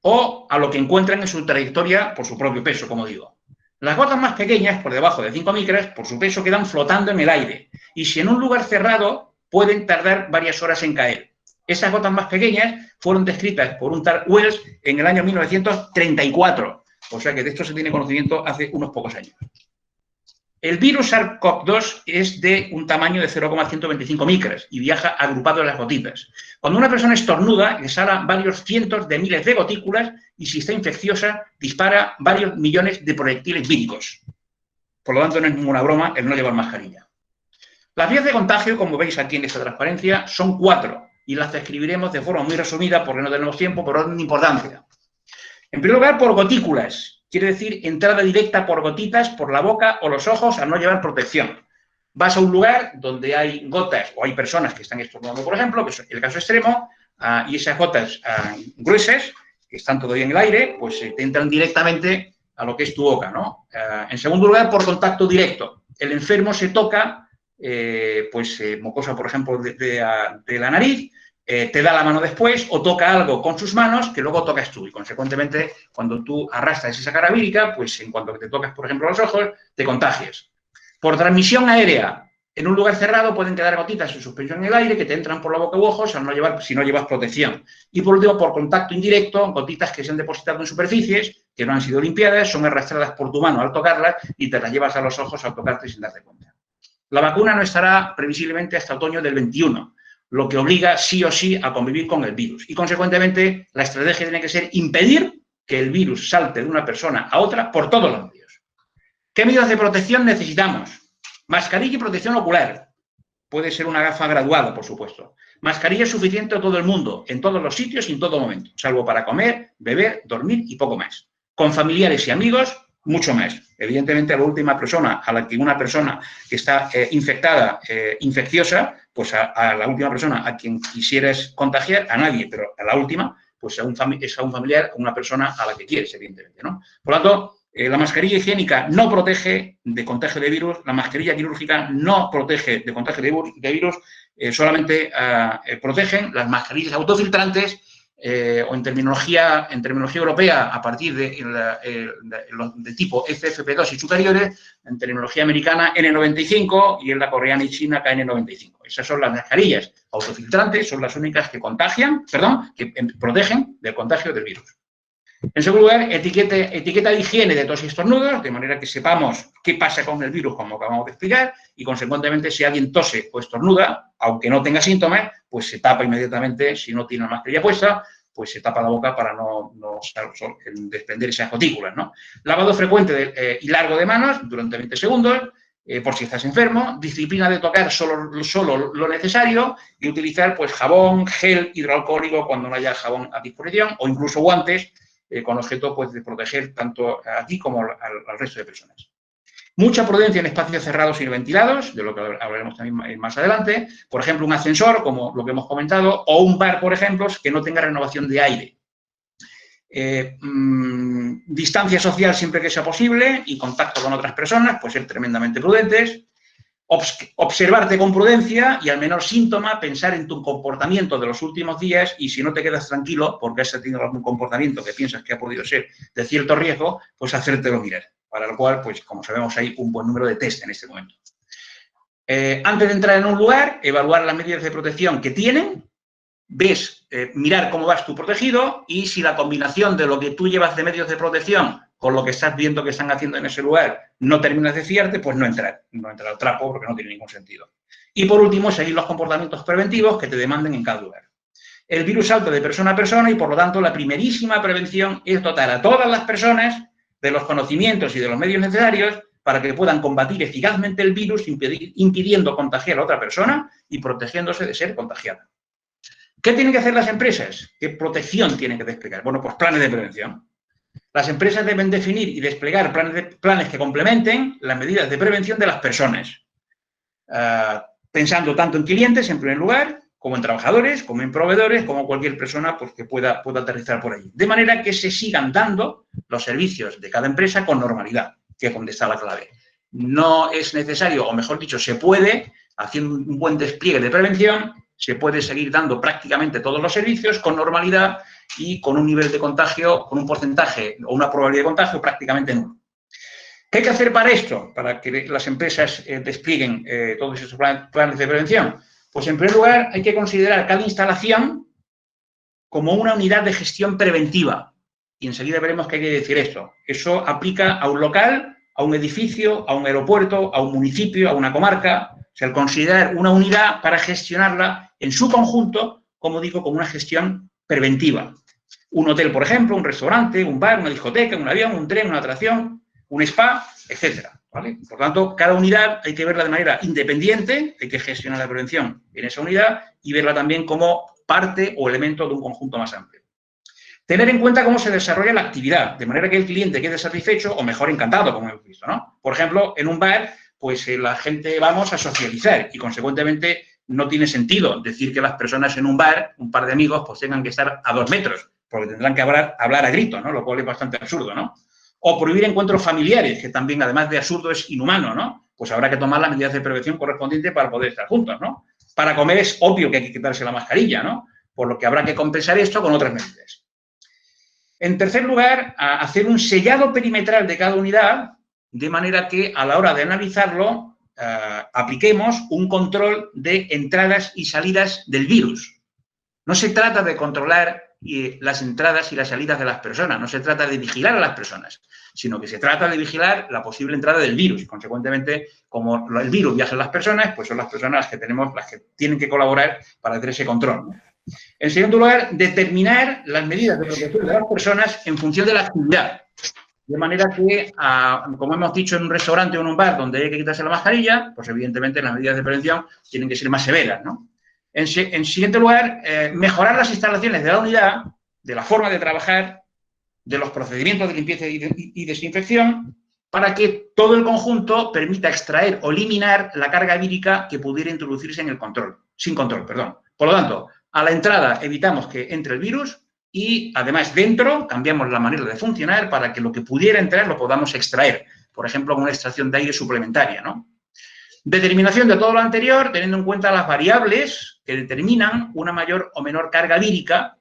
o a lo que encuentran en su trayectoria por su propio peso, como digo. Las gotas más pequeñas, por debajo de 5 micras, por su peso quedan flotando en el aire, y si en un lugar cerrado, pueden tardar varias horas en caer. Esas gotas más pequeñas fueron descritas por un tal Wells en el año 1934. O sea que de esto se tiene conocimiento hace unos pocos años. El virus SARS-CoV-2 es de un tamaño de 0,125 micras y viaja agrupado en las gotitas. Cuando una persona estornuda, exhala varios cientos de miles de gotículas y si está infecciosa, dispara varios millones de proyectiles víricos. Por lo tanto, no es ninguna broma el no llevar mascarilla. Las vías de contagio, como veis aquí en esta transparencia, son 4 y las describiremos de forma muy resumida porque no tenemos tiempo, por orden de importancia. En primer lugar, por gotículas. Quiere decir entrada directa por gotitas, por la boca o los ojos al no llevar protección. Vas a un lugar donde hay gotas o hay personas que están estornudando, por ejemplo, que es el caso extremo, y esas gotas gruesas, que están todavía en el aire, pues te entran directamente a lo que es tu boca, ¿no? En segundo lugar, por contacto directo. El enfermo se toca, mucosa, por ejemplo, de la nariz, te da la mano después o toca algo con sus manos que luego tocas tú y, consecuentemente, cuando tú arrastras esa carga vírica, pues en cuanto te tocas, por ejemplo, los ojos, te contagias. Por transmisión aérea, en un lugar cerrado pueden quedar gotitas en suspensión en el aire que te entran por la boca u ojos si no llevas protección. Y, por último, por contacto indirecto, gotitas que se han depositado en superficies que no han sido limpiadas, son arrastradas por tu mano al tocarlas y te las llevas a los ojos al tocarte sin darte cuenta. La vacuna no estará previsiblemente hasta otoño del 21, lo que obliga sí o sí a convivir con el virus. Y, consecuentemente, la estrategia tiene que ser impedir que el virus salte de una persona a otra por todos los medios. ¿Qué medidas de protección necesitamos? Mascarilla y protección ocular. Puede ser una gafa graduada, por supuesto. Mascarilla es suficiente a todo el mundo, en todos los sitios y en todo momento, salvo para comer, beber, dormir y poco más. Con familiares y amigos, mucho más. Evidentemente, a la última persona, a la que una persona que está infectada, infecciosa, pues a la última persona a quien quisieras contagiar, a nadie, pero a la última, pues es a un familiar, a una persona a la que quieres, evidentemente, ¿no? Por lo tanto, la mascarilla higiénica no protege de contagio de virus, la mascarilla quirúrgica no protege de contagio de virus, solamente protegen las mascarillas autofiltrantes o en terminología europea a partir de tipo FFP2 y superiores, en terminología americana N95 y en la coreana y china KN95. Esas son las mascarillas autofiltrantes, son las únicas que que protegen del contagio del virus. En segundo lugar, etiqueta de higiene de tos y estornudos, de manera que sepamos qué pasa con el virus, como acabamos de explicar, y, consecuentemente, si alguien tose o estornuda, aunque no tenga síntomas, pues se tapa inmediatamente. Si no tiene la mascarilla puesta, pues se tapa la boca para no desprender esas gotículas, ¿no? Lavado frecuente y largo de manos durante 20 segundos, por si estás enfermo. Disciplina de tocar solo lo necesario y utilizar, pues, jabón, gel hidroalcohólico cuando no haya jabón a disposición o incluso guantes, con objeto, pues, de proteger tanto a ti como al resto de personas. Mucha prudencia en espacios cerrados y ventilados, de lo que hablaremos también más adelante. Por ejemplo, un ascensor, como lo que hemos comentado, o un bar, por ejemplo, que no tenga renovación de aire. Distancia social siempre que sea posible y contacto con otras personas, pues ser tremendamente prudentes. Observarte con prudencia y al menor síntoma pensar en tu comportamiento de los últimos días y si no te quedas tranquilo porque has tenido algún comportamiento que piensas que ha podido ser de cierto riesgo, pues hacértelo mirar. Para lo cual, pues como sabemos, hay un buen número de test en este momento. Antes de entrar en un lugar, evaluar las medidas de protección que tienen, mirar cómo vas tú protegido y si la combinación de lo que tú llevas de medios de protección con lo que estás viendo que están haciendo en ese lugar no terminas de fiarte, pues no entrar al trapo porque no tiene ningún sentido. Y, por último, seguir los comportamientos preventivos que te demanden en cada lugar. El virus salta de persona a persona y, por lo tanto, la primerísima prevención es dotar a todas las personas de los conocimientos y de los medios necesarios para que puedan combatir eficazmente el virus, impidiendo contagiar a otra persona y protegiéndose de ser contagiada. ¿Qué tienen que hacer las empresas? ¿Qué protección tienen que desplegar? Bueno, pues planes de prevención. Las empresas deben definir y desplegar planes que complementen las medidas de prevención de las personas, pensando tanto en clientes, en primer lugar, como en trabajadores, como en proveedores, como cualquier persona, pues, que pueda aterrizar por ahí. De manera que se sigan dando los servicios de cada empresa con normalidad, que es donde está la clave. No es necesario, o mejor dicho, se puede, haciendo un buen despliegue de prevención, se puede seguir dando prácticamente todos los servicios con normalidad y con un nivel de contagio, con un porcentaje o una probabilidad de contagio prácticamente nulo. ¿Qué hay que hacer para esto? Para que las empresas desplieguen todos esos planes de prevención. Pues, en primer lugar, hay que considerar cada instalación como una unidad de gestión preventiva. Y enseguida veremos qué quiere decir esto. Eso aplica a un local, a un edificio, a un aeropuerto, a un municipio, a una comarca, o sea, el considerar una unidad para gestionarla en su conjunto, como digo, como una gestión preventiva. Un hotel, por ejemplo, un restaurante, un bar, una discoteca, un avión, un tren, una atracción, un spa, etcétera, ¿vale? Por tanto, cada unidad hay que verla de manera independiente, hay que gestionar la prevención en esa unidad y verla también como parte o elemento de un conjunto más amplio. Tener en cuenta cómo se desarrolla la actividad, de manera que el cliente quede satisfecho o mejor encantado, como hemos visto, ¿no? Por ejemplo, en un bar, pues la gente vamos a socializar y, consecuentemente, no tiene sentido decir que las personas en un bar, un par de amigos, pues tengan que estar a 2 metros, porque tendrán que hablar a gritos, ¿no? Lo cual es bastante absurdo, ¿no? O prohibir encuentros familiares, que también, además de absurdo, es inhumano, ¿no? Pues habrá que tomar las medidas de prevención correspondientes para poder estar juntos, ¿no? Para comer es obvio que hay que quitarse la mascarilla, ¿no? Por lo que habrá que compensar esto con otras medidas. En tercer lugar, hacer un sellado perimetral de cada unidad, de manera que a la hora de analizarlo apliquemos un control de entradas y salidas del virus. No se trata de controlar las entradas y las salidas de las personas, no se trata de vigilar a las personas, sino que se trata de vigilar la posible entrada del virus. Consecuentemente, como el virus viaja en las personas, pues son las personas las que tienen que colaborar para hacer ese control, ¿no? En segundo lugar, determinar las medidas de protección de las personas en función de la actividad. De manera que, como hemos dicho, en un restaurante o en un bar donde hay que quitarse la mascarilla, pues evidentemente las medidas de prevención tienen que ser más severas, ¿no? En siguiente lugar, mejorar las instalaciones de la unidad, de la forma de trabajar, de los procedimientos de limpieza y desinfección, para que todo el conjunto permita extraer o eliminar la carga vírica que pudiera introducirse en el control, sin control, perdón. Por lo tanto, a la entrada evitamos que entre el virus y, además, dentro cambiamos la manera de funcionar para que lo que pudiera entrar lo podamos extraer, por ejemplo, con una extracción de aire suplementaria, ¿no? Determinación de todo lo anterior, teniendo en cuenta las variables que determinan una mayor o menor carga vírica,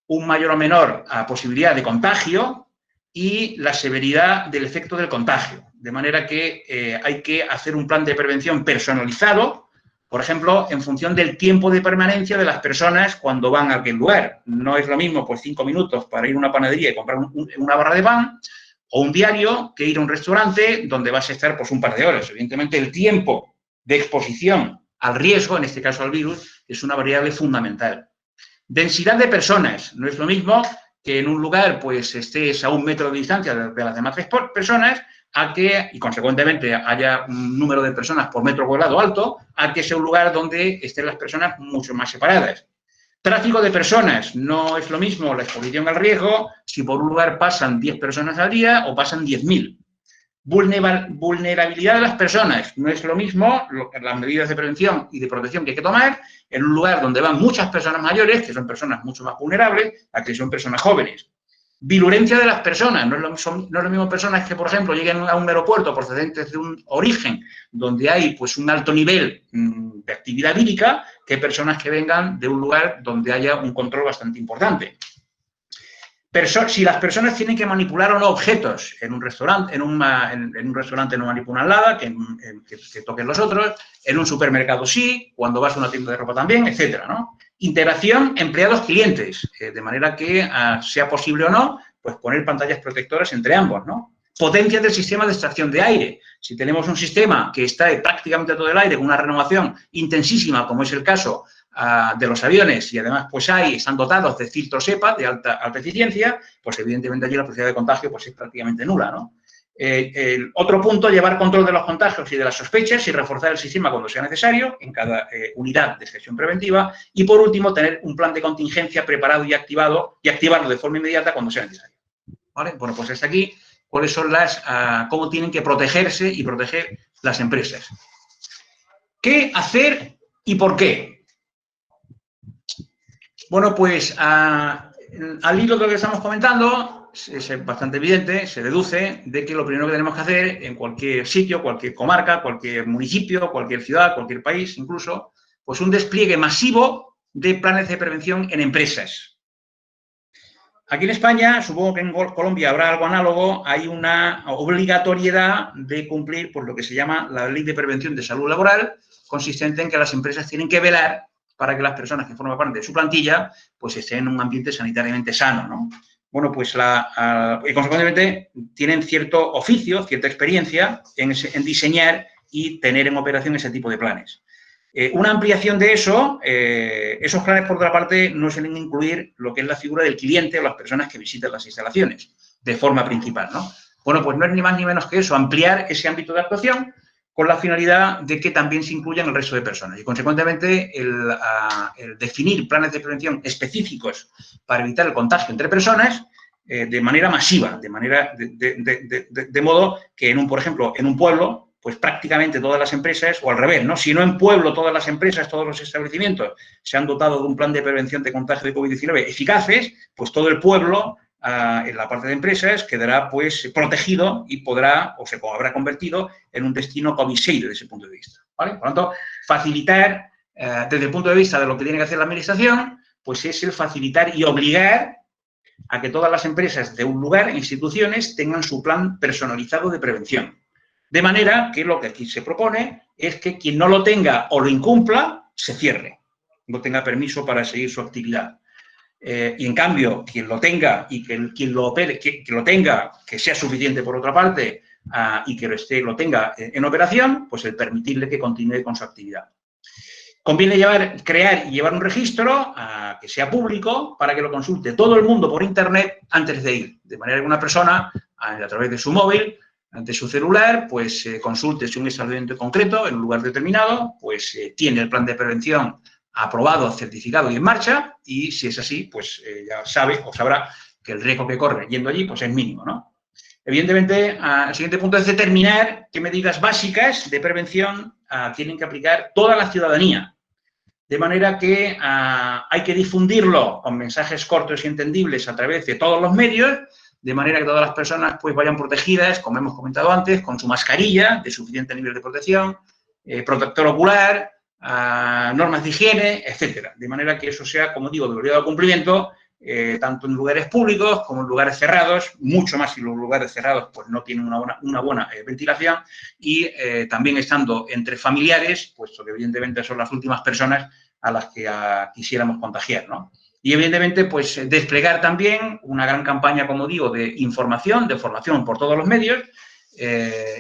un mayor o menor posibilidad de contagio y la severidad del efecto del contagio. De manera que hay que hacer un plan de prevención personalizado, por ejemplo, en función del tiempo de permanencia de las personas cuando van a aquel lugar. No es lo mismo, pues, 5 minutos para ir a una panadería y comprar una barra de pan, o un diario, que ir a un restaurante donde vas a estar, pues, un par de horas. Evidentemente, el tiempo de exposición al riesgo, en este caso al virus, es una variable fundamental. Densidad de personas. No es lo mismo que en un lugar, pues, estés a 1 metro de distancia de las demás personas, a que, y consecuentemente haya un número de personas por metro cuadrado alto, a que sea un lugar donde estén las personas mucho más separadas. Tráfico de personas. No es lo mismo la exposición al riesgo si por un lugar pasan 10 personas al día o pasan 10.000. Vulnerabilidad de las personas. No es lo mismo las medidas de prevención y de protección que hay que tomar en un lugar donde van muchas personas mayores, que son personas mucho más vulnerables, a que son personas jóvenes. Virulencia de las personas. No es lo mismo personas que, por ejemplo, lleguen a un aeropuerto procedentes de un origen donde hay, pues, un alto nivel de actividad vírica que personas que vengan de un lugar donde haya un control bastante importante. Si las personas tienen que manipular o no objetos en un restaurante, en un restaurante no manipulan nada, que toquen los otros, en un supermercado sí, cuando vas a una tienda de ropa también, etcétera, ¿no? Integración empleados-clientes, de manera que sea posible o no, pues poner pantallas protectoras entre ambos, ¿no? Potencia del sistema de extracción de aire. Si tenemos un sistema que extrae prácticamente todo el aire con una renovación intensísima, como es el caso de los aviones, y además pues están dotados de filtros EPA de alta eficiencia, pues evidentemente allí la posibilidad de contagio pues es prácticamente nula, ¿no? El otro punto, llevar control de los contagios y de las sospechas y reforzar el sistema cuando sea necesario en cada unidad de gestión preventiva. Y por último, tener un plan de contingencia preparado y activarlo de forma inmediata cuando sea necesario. ¿Vale? Bueno, pues hasta aquí cuáles son cómo tienen que protegerse y proteger las empresas. ¿Qué hacer y por qué? Bueno, pues al hilo de lo que estamos comentando, es bastante evidente, se deduce de que lo primero que tenemos que hacer en cualquier sitio, cualquier comarca, cualquier municipio, cualquier ciudad, cualquier país incluso, pues un despliegue masivo de planes de prevención en empresas. Aquí en España, supongo que en Colombia habrá algo análogo, hay una obligatoriedad de cumplir por lo que se llama la Ley de Prevención de Salud Laboral, consistente en que las empresas tienen que velar para que las personas que forman parte de su plantilla pues estén en un ambiente sanitariamente sano, ¿no? bueno, pues y consecuentemente tienen cierto oficio, cierta experiencia en diseñar y tener en operación ese tipo de planes. Una ampliación de eso, esos planes, por otra parte, no suelen incluir lo que es la figura del cliente o las personas que visitan las instalaciones de forma principal, ¿no? Bueno, pues no es ni más ni menos que eso, ampliar ese ámbito de actuación con la finalidad de que también se incluyan el resto de personas. Y, consecuentemente, el definir planes de prevención específicos para evitar el contagio entre personas de manera masiva, de modo que, por ejemplo, en un pueblo, pues prácticamente todas las empresas, o al revés, ¿no? Si no en pueblo todas las empresas, todos los establecimientos se han dotado de un plan de prevención de contagio de COVID-19 eficaces, pues todo el pueblo, en la parte de empresas, quedará pues protegido y podrá, o se habrá convertido en un destino COVID-safe desde ese punto de vista, ¿vale? Por lo tanto, facilitar, desde el punto de vista de lo que tiene que hacer la administración, pues es el facilitar y obligar a que todas las empresas de un lugar, instituciones, tengan su plan personalizado de prevención. De manera que lo que aquí se propone es que quien no lo tenga o lo incumpla, se cierre, no tenga permiso para seguir su actividad. Y en cambio, quien lo tenga y quien lo opere, que lo tenga, que sea suficiente por otra parte, y que lo tenga en operación, pues el permitirle que continúe con su actividad. Conviene crear y llevar un registro que sea público para que lo consulte todo el mundo por Internet antes de ir. De manera que una persona, a través de su móvil, ante su celular, pues consulte si un establecimiento concreto, en un lugar determinado, pues tiene el plan de prevención aprobado, certificado y en marcha, y si es así, pues ya sabe o sabrá que el riesgo que corre yendo allí pues es mínimo, ¿no? Evidentemente, el siguiente punto es determinar qué medidas básicas de prevención tienen que aplicar toda la ciudadanía. De manera que hay que difundirlo con mensajes cortos y entendibles a través de todos los medios, de manera que todas las personas pues vayan protegidas, como hemos comentado antes, con su mascarilla de suficiente nivel de protección, protector ocular, normas de higiene, etcétera. De manera que eso sea, como digo, de obligado cumplimiento, tanto en lugares públicos como en lugares cerrados, mucho más si los lugares cerrados pues no tienen una buena ventilación, y también estando entre familiares, puesto que evidentemente son las últimas personas a las que quisiéramos contagiar, ¿no? Y evidentemente pues desplegar también una gran campaña, como digo, de información, de formación por todos los medios,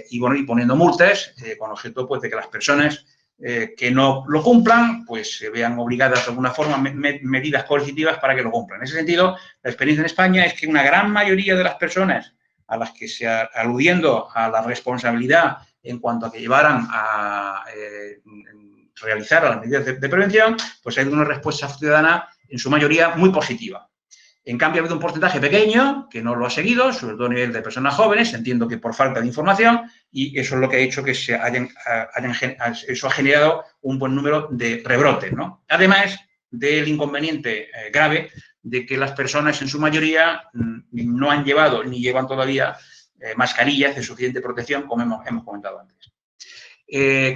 y bueno, y poniendo multas con objeto pues de que las personas que no lo cumplan, pues se vean obligadas de alguna forma medidas coercitivas para que lo cumplan. En ese sentido, la experiencia en España es que una gran mayoría de las personas a las que se aludiendo a la responsabilidad en cuanto a que llevaran a realizar las medidas de prevención, pues hay una respuesta ciudadana en su mayoría muy positiva. En cambio, ha habido un porcentaje pequeño que no lo ha seguido, sobre todo a nivel de personas jóvenes, entiendo que por falta de información, y eso es lo que ha hecho que eso ha generado un buen número de rebrotes, ¿no? Además del inconveniente grave de que las personas en su mayoría no han llevado ni llevan todavía mascarillas de suficiente protección, como hemos comentado antes.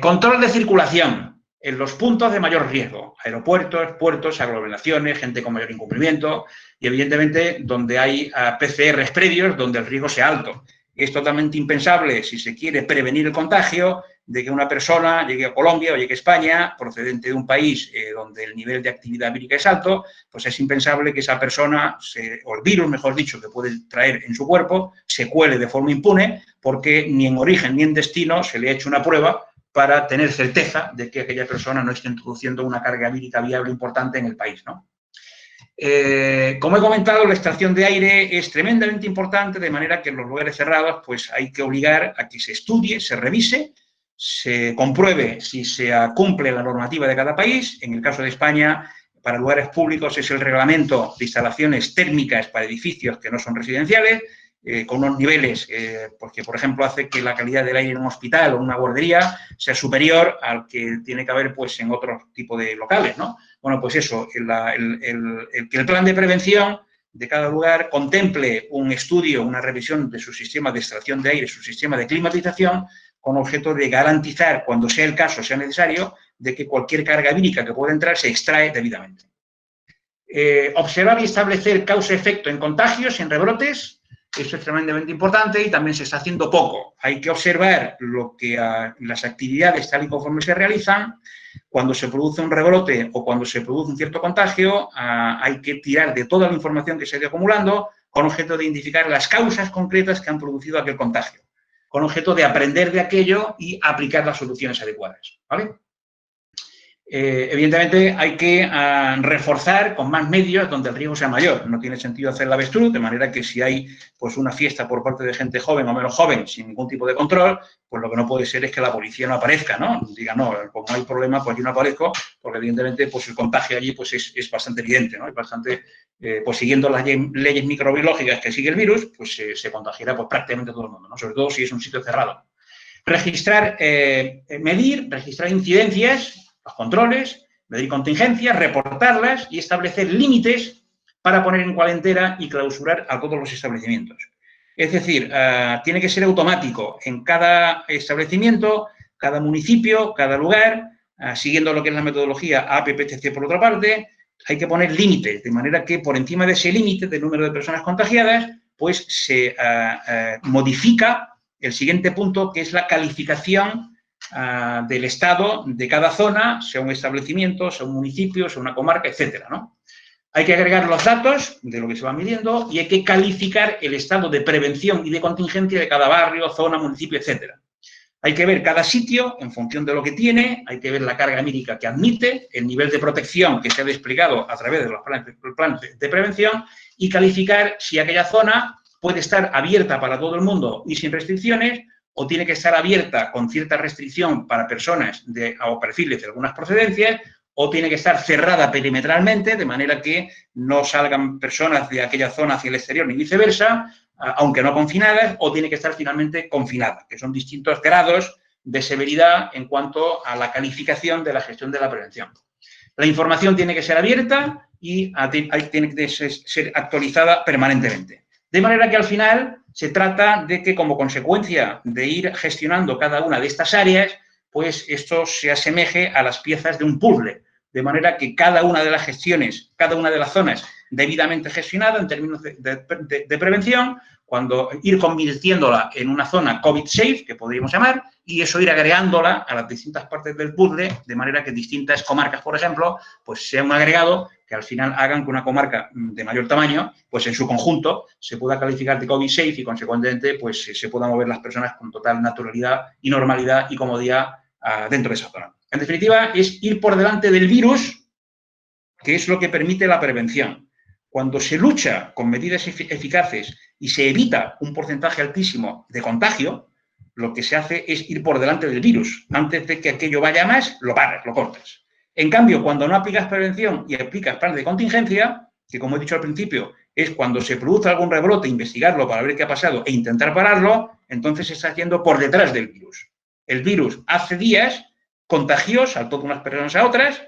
Control de circulación en los puntos de mayor riesgo, aeropuertos, puertos, aglomeraciones, gente con mayor incumplimiento y, evidentemente, donde hay PCRs previos, donde el riesgo sea alto. Es totalmente impensable, si se quiere prevenir el contagio, de que una persona llegue a Colombia o llegue a España, procedente de un país donde el nivel de actividad vírica es alto, pues es impensable que esa persona, o el virus, mejor dicho, que puede traer en su cuerpo, se cuele de forma impune, porque ni en origen ni en destino se le ha hecho una prueba para tener certeza de que aquella persona no esté introduciendo una carga vírica viable importante en el país, ¿no? Como he comentado, la extracción de aire es tremendamente importante, de manera que en los lugares cerrados pues hay que obligar a que se estudie, se revise, se compruebe si se cumple la normativa de cada país. En el caso de España, para lugares públicos es el reglamento de instalaciones térmicas para edificios que no son residenciales, con unos niveles, porque, por ejemplo, hace que la calidad del aire en un hospital o en una guardería sea superior al que tiene que haber pues, en otro tipo de locales, ¿no? Bueno, pues eso, que el plan de prevención de cada lugar contemple un estudio, una revisión de su sistema de extracción de aire, su sistema de climatización, con objeto de garantizar, cuando sea el caso, sea necesario, de que cualquier carga vírica que pueda entrar se extrae debidamente. Observar y establecer causa-efecto en contagios y en rebrotes. Esto es tremendamente importante y también se está haciendo poco. Hay que observar las actividades tal y conforme se realizan. Cuando se produce un rebrote o cuando se produce un cierto contagio, hay que tirar de toda la información que se ha ido acumulando, con objeto de identificar las causas concretas que han producido aquel contagio, con objeto de aprender de aquello y aplicar las soluciones adecuadas, ¿vale? Evidentemente hay que reforzar con más medios donde el riesgo sea mayor. No tiene sentido hacer la avestruz, de manera que si hay pues, una fiesta por parte de gente joven o menos joven sin ningún tipo de control, pues lo que no puede ser es que la policía no aparezca, ¿no? Diga, no, como hay problema, pues yo no aparezco, porque evidentemente pues, el contagio allí pues, es bastante evidente, ¿no? Es bastante, pues siguiendo las leyes microbiológicas que sigue el virus, pues se contagiará pues, prácticamente todo el mundo, ¿no? Sobre todo si es un sitio cerrado. Registrar, registrar incidencias, los controles, medir contingencias, reportarlas y establecer límites para poner en cuarentena y clausurar a todos los establecimientos. Es decir, tiene que ser automático en cada establecimiento, cada municipio, cada lugar, siguiendo lo que es la metodología APPTC por otra parte, hay que poner límites, de manera que por encima de ese límite del número de personas contagiadas, pues se modifica el siguiente punto, que es la calificación del estado de cada zona, sea un establecimiento, sea un municipio, sea una comarca, etcétera, ¿no? Hay que agregar los datos de lo que se va midiendo y hay que calificar el estado de prevención y de contingencia de cada barrio, zona, municipio, etcétera. Hay que ver cada sitio en función de lo que tiene, hay que ver la carga vírica que admite, el nivel de protección que se ha desplegado a través de los planes de prevención y calificar si aquella zona puede estar abierta para todo el mundo y sin restricciones, o tiene que estar abierta con cierta restricción para personas o perfiles de algunas procedencias, o tiene que estar cerrada perimetralmente, de manera que no salgan personas de aquella zona hacia el exterior ni viceversa, aunque no confinadas, o tiene que estar finalmente confinada, que son distintos grados de severidad en cuanto a la calificación de la gestión de la prevención. La información tiene que ser abierta y tiene que ser actualizada permanentemente. De manera que al final se trata de que como consecuencia de ir gestionando cada una de estas áreas, pues esto se asemeje a las piezas de un puzzle, de manera que cada una de las gestiones, cada una de las zonas debidamente gestionada en términos de prevención, cuando ir convirtiéndola en una zona COVID-safe, que podríamos llamar, y eso ir agregándola a las distintas partes del puzzle, de manera que distintas comarcas, por ejemplo, pues sea un agregado que al final hagan que una comarca de mayor tamaño, pues en su conjunto, se pueda calificar de COVID-safe y, consecuentemente, pues se puedan mover las personas con total naturalidad y normalidad y comodidad dentro de esa zona. En definitiva, es ir por delante del virus, que es lo que permite la prevención. Cuando se lucha con medidas eficaces y se evita un porcentaje altísimo de contagio, lo que se hace es ir por delante del virus. Antes de que aquello vaya más, lo paras, lo cortas. En cambio, cuando no aplicas prevención y aplicas planes de contingencia, que como he dicho al principio, es cuando se produce algún rebrote, investigarlo para ver qué ha pasado e intentar pararlo, entonces se está haciendo por detrás del virus. El virus hace días contagió, saltó de unas personas a otras,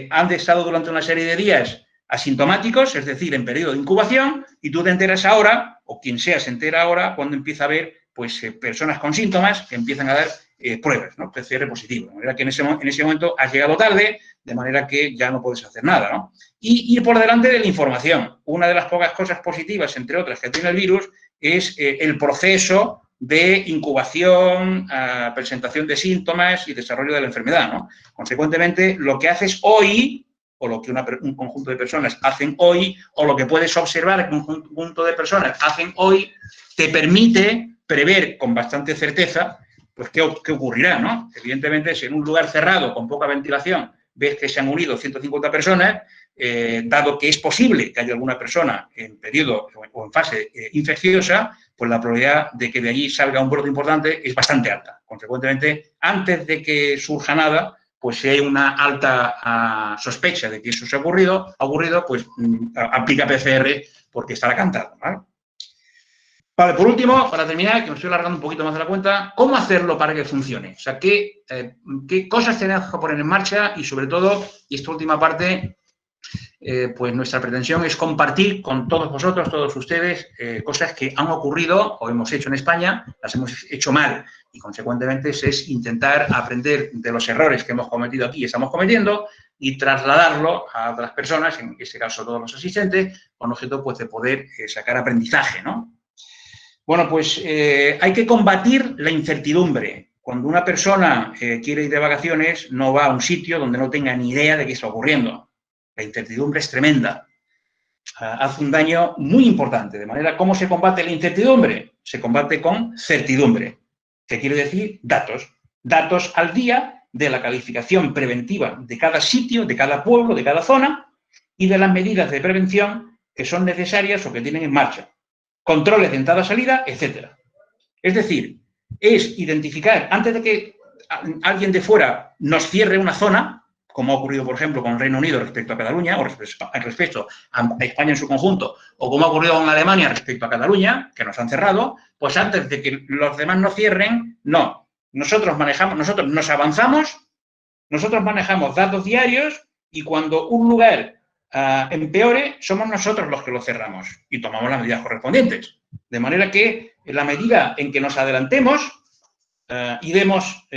han estado durante una serie de días asintomáticos, es decir, en periodo de incubación, y tú te enteras ahora, o quien sea se entera ahora, cuando empieza a haber pues, personas con síntomas que empiezan a dar pruebas, ¿no? PCR positivo. De manera que en ese momento has llegado tarde, de manera que ya no puedes hacer nada, ¿no? Y ir por delante de la información. Una de las pocas cosas positivas, entre otras, que tiene el virus, es el proceso de incubación, presentación de síntomas y desarrollo de la enfermedad, ¿no? Consecuentemente, lo que haces hoy, o lo que un conjunto de personas hacen hoy, o lo que puedes observar que un conjunto de personas hacen hoy, te permite prever con bastante certeza pues qué ocurrirá, ¿no? Evidentemente, si en un lugar cerrado, con poca ventilación, ves que se han unido 150 personas, dado que es posible que haya alguna persona en periodo o en fase infecciosa, pues la probabilidad de que de allí salga un brote importante es bastante alta. Consecuentemente, antes de que surja nada, pues si hay una alta sospecha de que eso se ha ocurrido, pues aplica PCR porque estará cantado, ¿vale? Vale, por último, para terminar, que me estoy alargando un poquito más de la cuenta, ¿cómo hacerlo para que funcione? O sea, ¿qué cosas tenemos que poner en marcha? Y sobre todo, y esta última parte, pues nuestra pretensión es compartir con todos vosotros, todos ustedes, cosas que han ocurrido o hemos hecho en España, las hemos hecho mal y, consecuentemente, es intentar aprender de los errores que hemos cometido aquí y estamos cometiendo y trasladarlo a otras personas, en este caso todos los asistentes, con objeto pues, de poder sacar aprendizaje, ¿no? Bueno, pues hay que combatir la incertidumbre. Cuando una persona quiere ir de vacaciones, no va a un sitio donde no tenga ni idea de qué está ocurriendo. La incertidumbre es tremenda. hace un daño muy importante. De manera, ¿cómo se combate la incertidumbre? Se combate con certidumbre, que quiere decir datos. Datos al día de la calificación preventiva de cada sitio, de cada pueblo, de cada zona y de las medidas de prevención que son necesarias o que tienen en marcha. Controles de entrada-salida, etcétera. Es decir, es identificar, antes de que alguien de fuera nos cierre una zona, como ha ocurrido, por ejemplo, con el Reino Unido respecto a Cataluña, o respecto a España en su conjunto, o como ha ocurrido con Alemania respecto a Cataluña, que nos han cerrado, pues antes de que los demás nos cierren, no. Nosotros nos avanzamos, nosotros manejamos datos diarios y cuando un lugar empeore, somos nosotros los que lo cerramos y tomamos las medidas correspondientes. De manera que en la medida en que nos adelantemos y demos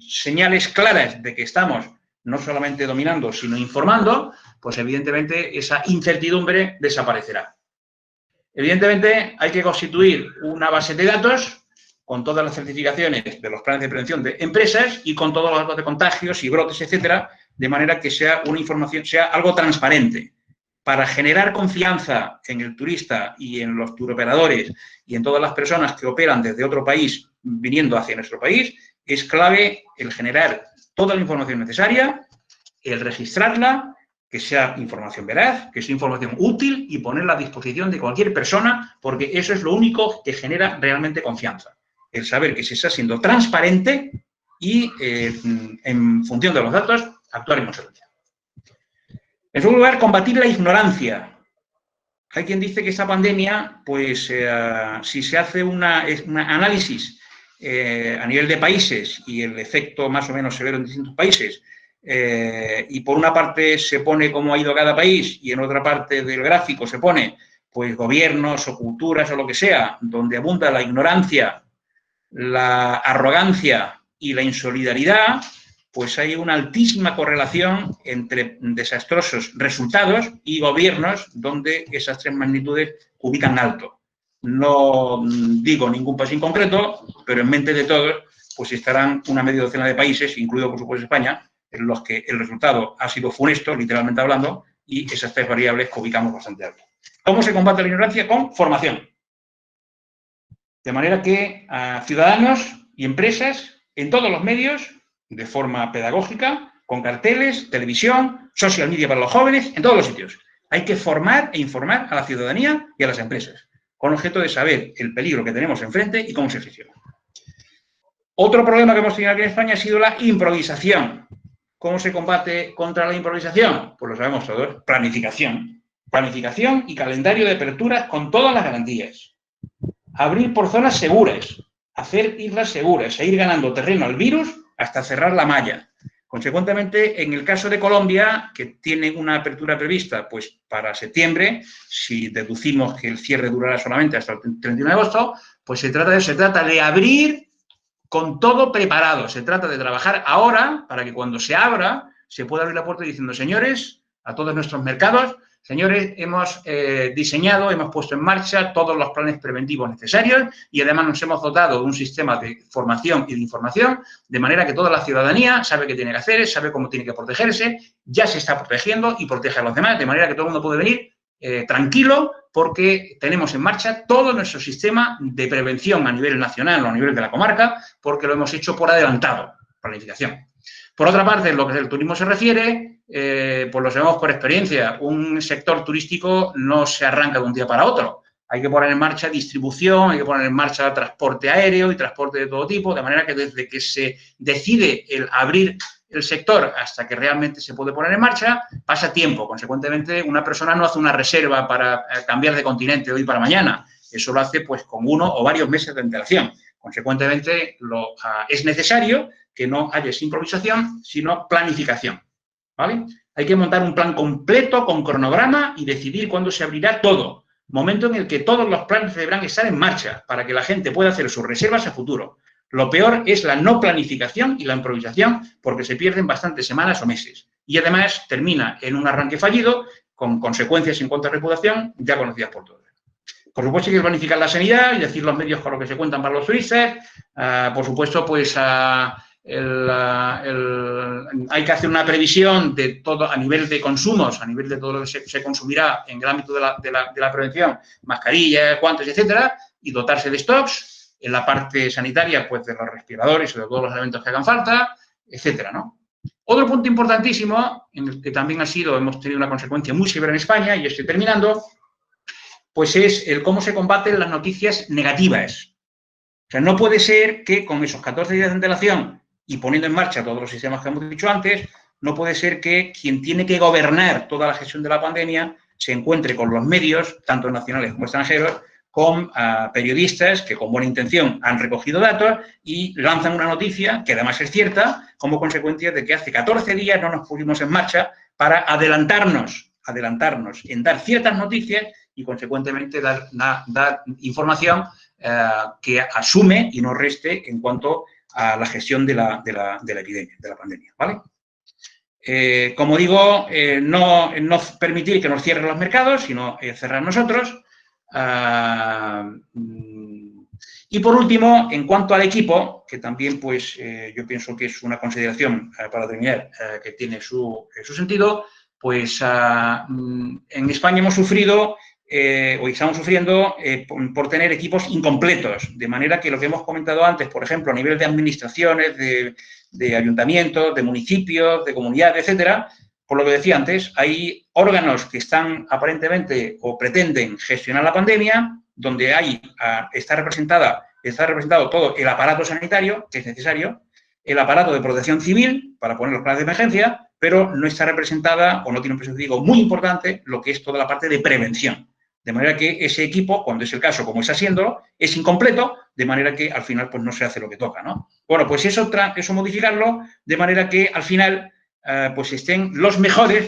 señales claras de que estamos no solamente dominando, sino informando, pues evidentemente esa incertidumbre desaparecerá. Evidentemente hay que constituir una base de datos con todas las certificaciones de los planes de prevención de empresas y con todos los datos de contagios y brotes, etcétera, de manera que sea una información, sea algo transparente. Para generar confianza en el turista y en los turoperadores y en todas las personas que operan desde otro país viniendo hacia nuestro país, es clave el generar toda la información necesaria, el registrarla, que sea información veraz, que sea información útil y ponerla a disposición de cualquier persona, porque eso es lo único que genera realmente confianza. El saber que se está siendo transparente y, en función de los datos, actuar en consecuencia. En segundo lugar, combatir la ignorancia. Hay quien dice que esta pandemia, pues, si se hace un análisis a nivel de países y el efecto más o menos severo en distintos países, y por una parte se pone cómo ha ido cada país y en otra parte del gráfico se pone, pues, gobiernos o culturas o lo que sea, donde abunda la ignorancia, la arrogancia y la insolidaridad, pues hay una altísima correlación entre desastrosos resultados y gobiernos donde esas tres magnitudes ubican alto. No digo ningún país en concreto, pero en mente de todos, pues estarán una media docena de países, incluido por supuesto España, en los que el resultado ha sido funesto, literalmente hablando, y esas tres variables que ubicamos bastante alto. ¿Cómo se combate la ignorancia? Con formación. De manera que a ciudadanos y empresas, en todos los medios, de forma pedagógica, con carteles, televisión, social media para los jóvenes, en todos los sitios. Hay que formar e informar a la ciudadanía y a las empresas, con objeto de saber el peligro que tenemos enfrente y cómo se gestiona. Otro problema que hemos tenido aquí en España ha sido la improvisación. ¿Cómo se combate contra la improvisación? Pues lo sabemos todos, planificación. Planificación y calendario de aperturas con todas las garantías. Abrir por zonas seguras, hacer islas seguras e ir ganando terreno al virus hasta cerrar la malla. Consecuentemente, en el caso de Colombia, que tiene una apertura prevista pues para septiembre, si deducimos que el cierre durará solamente hasta el 31 de agosto, pues se trata de abrir con todo preparado. Se trata de trabajar ahora para que cuando se abra se pueda abrir la puerta diciendo, señores, a todos nuestros mercados, señores, hemos diseñado, hemos puesto en marcha todos los planes preventivos necesarios y además nos hemos dotado de un sistema de formación y de información, de manera que toda la ciudadanía sabe qué tiene que hacer, sabe cómo tiene que protegerse, ya se está protegiendo y protege a los demás, de manera que todo el mundo puede venir tranquilo porque tenemos en marcha todo nuestro sistema de prevención a nivel nacional o a nivel de la comarca, porque lo hemos hecho por adelantado, planificación. Por otra parte, en lo que el turismo se refiere, pues lo sabemos por experiencia, un sector turístico no se arranca de un día para otro. Hay que poner en marcha distribución, hay que poner en marcha transporte aéreo y transporte de todo tipo, de manera que desde que se decide el abrir el sector hasta que realmente se puede poner en marcha, pasa tiempo. Consecuentemente, una persona no hace una reserva para cambiar de continente de hoy para mañana. Eso lo hace pues con 1 o varios meses de antelación. Consecuentemente, es necesario que no haya improvisación, sino planificación, ¿vale? Hay que montar un plan completo con cronograma y decidir cuándo se abrirá todo. Momento en el que todos los planes deberán estar en marcha para que la gente pueda hacer sus reservas a futuro. Lo peor es la no planificación y la improvisación porque se pierden bastantes semanas o meses. Y además termina en un arranque fallido con consecuencias en cuanto a reputación ya conocidas por todos. Por supuesto, hay que planificar la sanidad y decir los medios con los que se cuentan para los turistas. Por supuesto, pues hay que hacer una previsión de todo a nivel de consumos, a nivel de todo lo que se consumirá en el ámbito de la prevención, mascarillas, guantes, etcétera, y dotarse de stocks. En la parte sanitaria, pues de los respiradores o de todos los elementos que hagan falta, etcétera, ¿no? Otro punto importantísimo, en el que también hemos tenido una consecuencia muy severa en España, y estoy terminando, pues es el cómo se combaten las noticias negativas. O sea, no puede ser que con esos 14 días de antelación y poniendo en marcha todos los sistemas que hemos dicho antes, no puede ser que quien tiene que gobernar toda la gestión de la pandemia se encuentre con los medios, tanto nacionales como extranjeros, con periodistas que con buena intención han recogido datos y lanzan una noticia que además es cierta como consecuencia de que hace 14 días no nos pusimos en marcha para adelantarnos en dar ciertas noticias y consecuentemente dar información que asume y no reste en cuanto a la gestión de la epidemia, de la pandemia, ¿vale? Como digo, no permitir que nos cierren los mercados, sino cerrar nosotros. Y por último, en cuanto al equipo, que también pues yo pienso que es una consideración para terminar que tiene su sentido, pues en España hemos sufrido o estamos sufriendo por tener equipos incompletos, de manera que lo que hemos comentado antes, por ejemplo, a nivel de administraciones, de ayuntamientos, de municipios, de comunidades, etcétera, por lo que decía antes, hay órganos que están aparentemente o pretenden gestionar la pandemia, donde está representado todo el aparato sanitario, que es necesario, el aparato de protección civil, para poner los planes de emergencia, pero no está representada, o no tiene un peso, digo, muy importante, lo que es toda la parte de prevención. De manera que ese equipo, cuando es el caso, como está siendo, es incompleto, de manera que al final pues no se hace lo que toca, ¿no? Bueno, pues eso modificarlo de manera que al final pues estén las mejores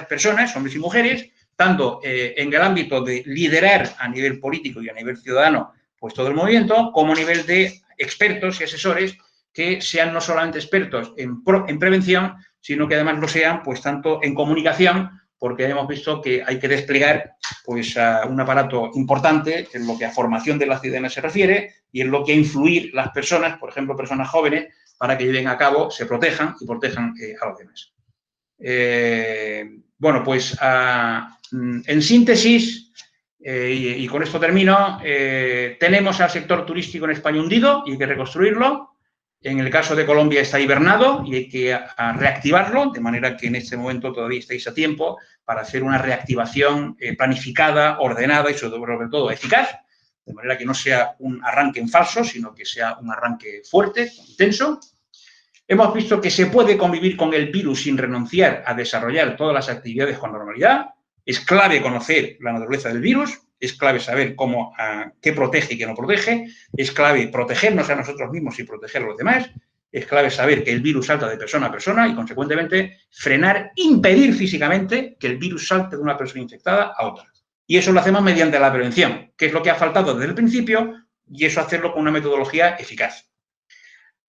personas, hombres y mujeres, tanto en el ámbito de liderar a nivel político y a nivel ciudadano pues todo el movimiento, como a nivel de expertos y asesores que sean no solamente expertos en prevención, sino que además lo sean pues tanto en comunicación, porque hemos visto que hay que desplegar pues un aparato importante en lo que a formación de la ciudadanía se refiere y en lo que a influir las personas, por ejemplo, personas jóvenes, para que lleven a cabo, se protejan y protejan a los demás. Bueno, pues en síntesis, y con esto termino, tenemos al sector turístico en España hundido y hay que reconstruirlo. En el caso de Colombia está hibernado y hay que reactivarlo, de manera que en este momento todavía estáis a tiempo para hacer una reactivación planificada, ordenada y sobre todo eficaz, de manera que no sea un arranque en falso, sino que sea un arranque fuerte, intenso. Hemos visto que se puede convivir con el virus sin renunciar a desarrollar todas las actividades con normalidad. Es clave conocer la naturaleza del virus, es clave saber qué protege y qué no protege, es clave protegernos a nosotros mismos y proteger a los demás, es clave saber que el virus salta de persona a persona y, consecuentemente, impedir físicamente que el virus salte de una persona infectada a otra. Y eso lo hacemos mediante la prevención, que es lo que ha faltado desde el principio, y eso hacerlo con una metodología eficaz.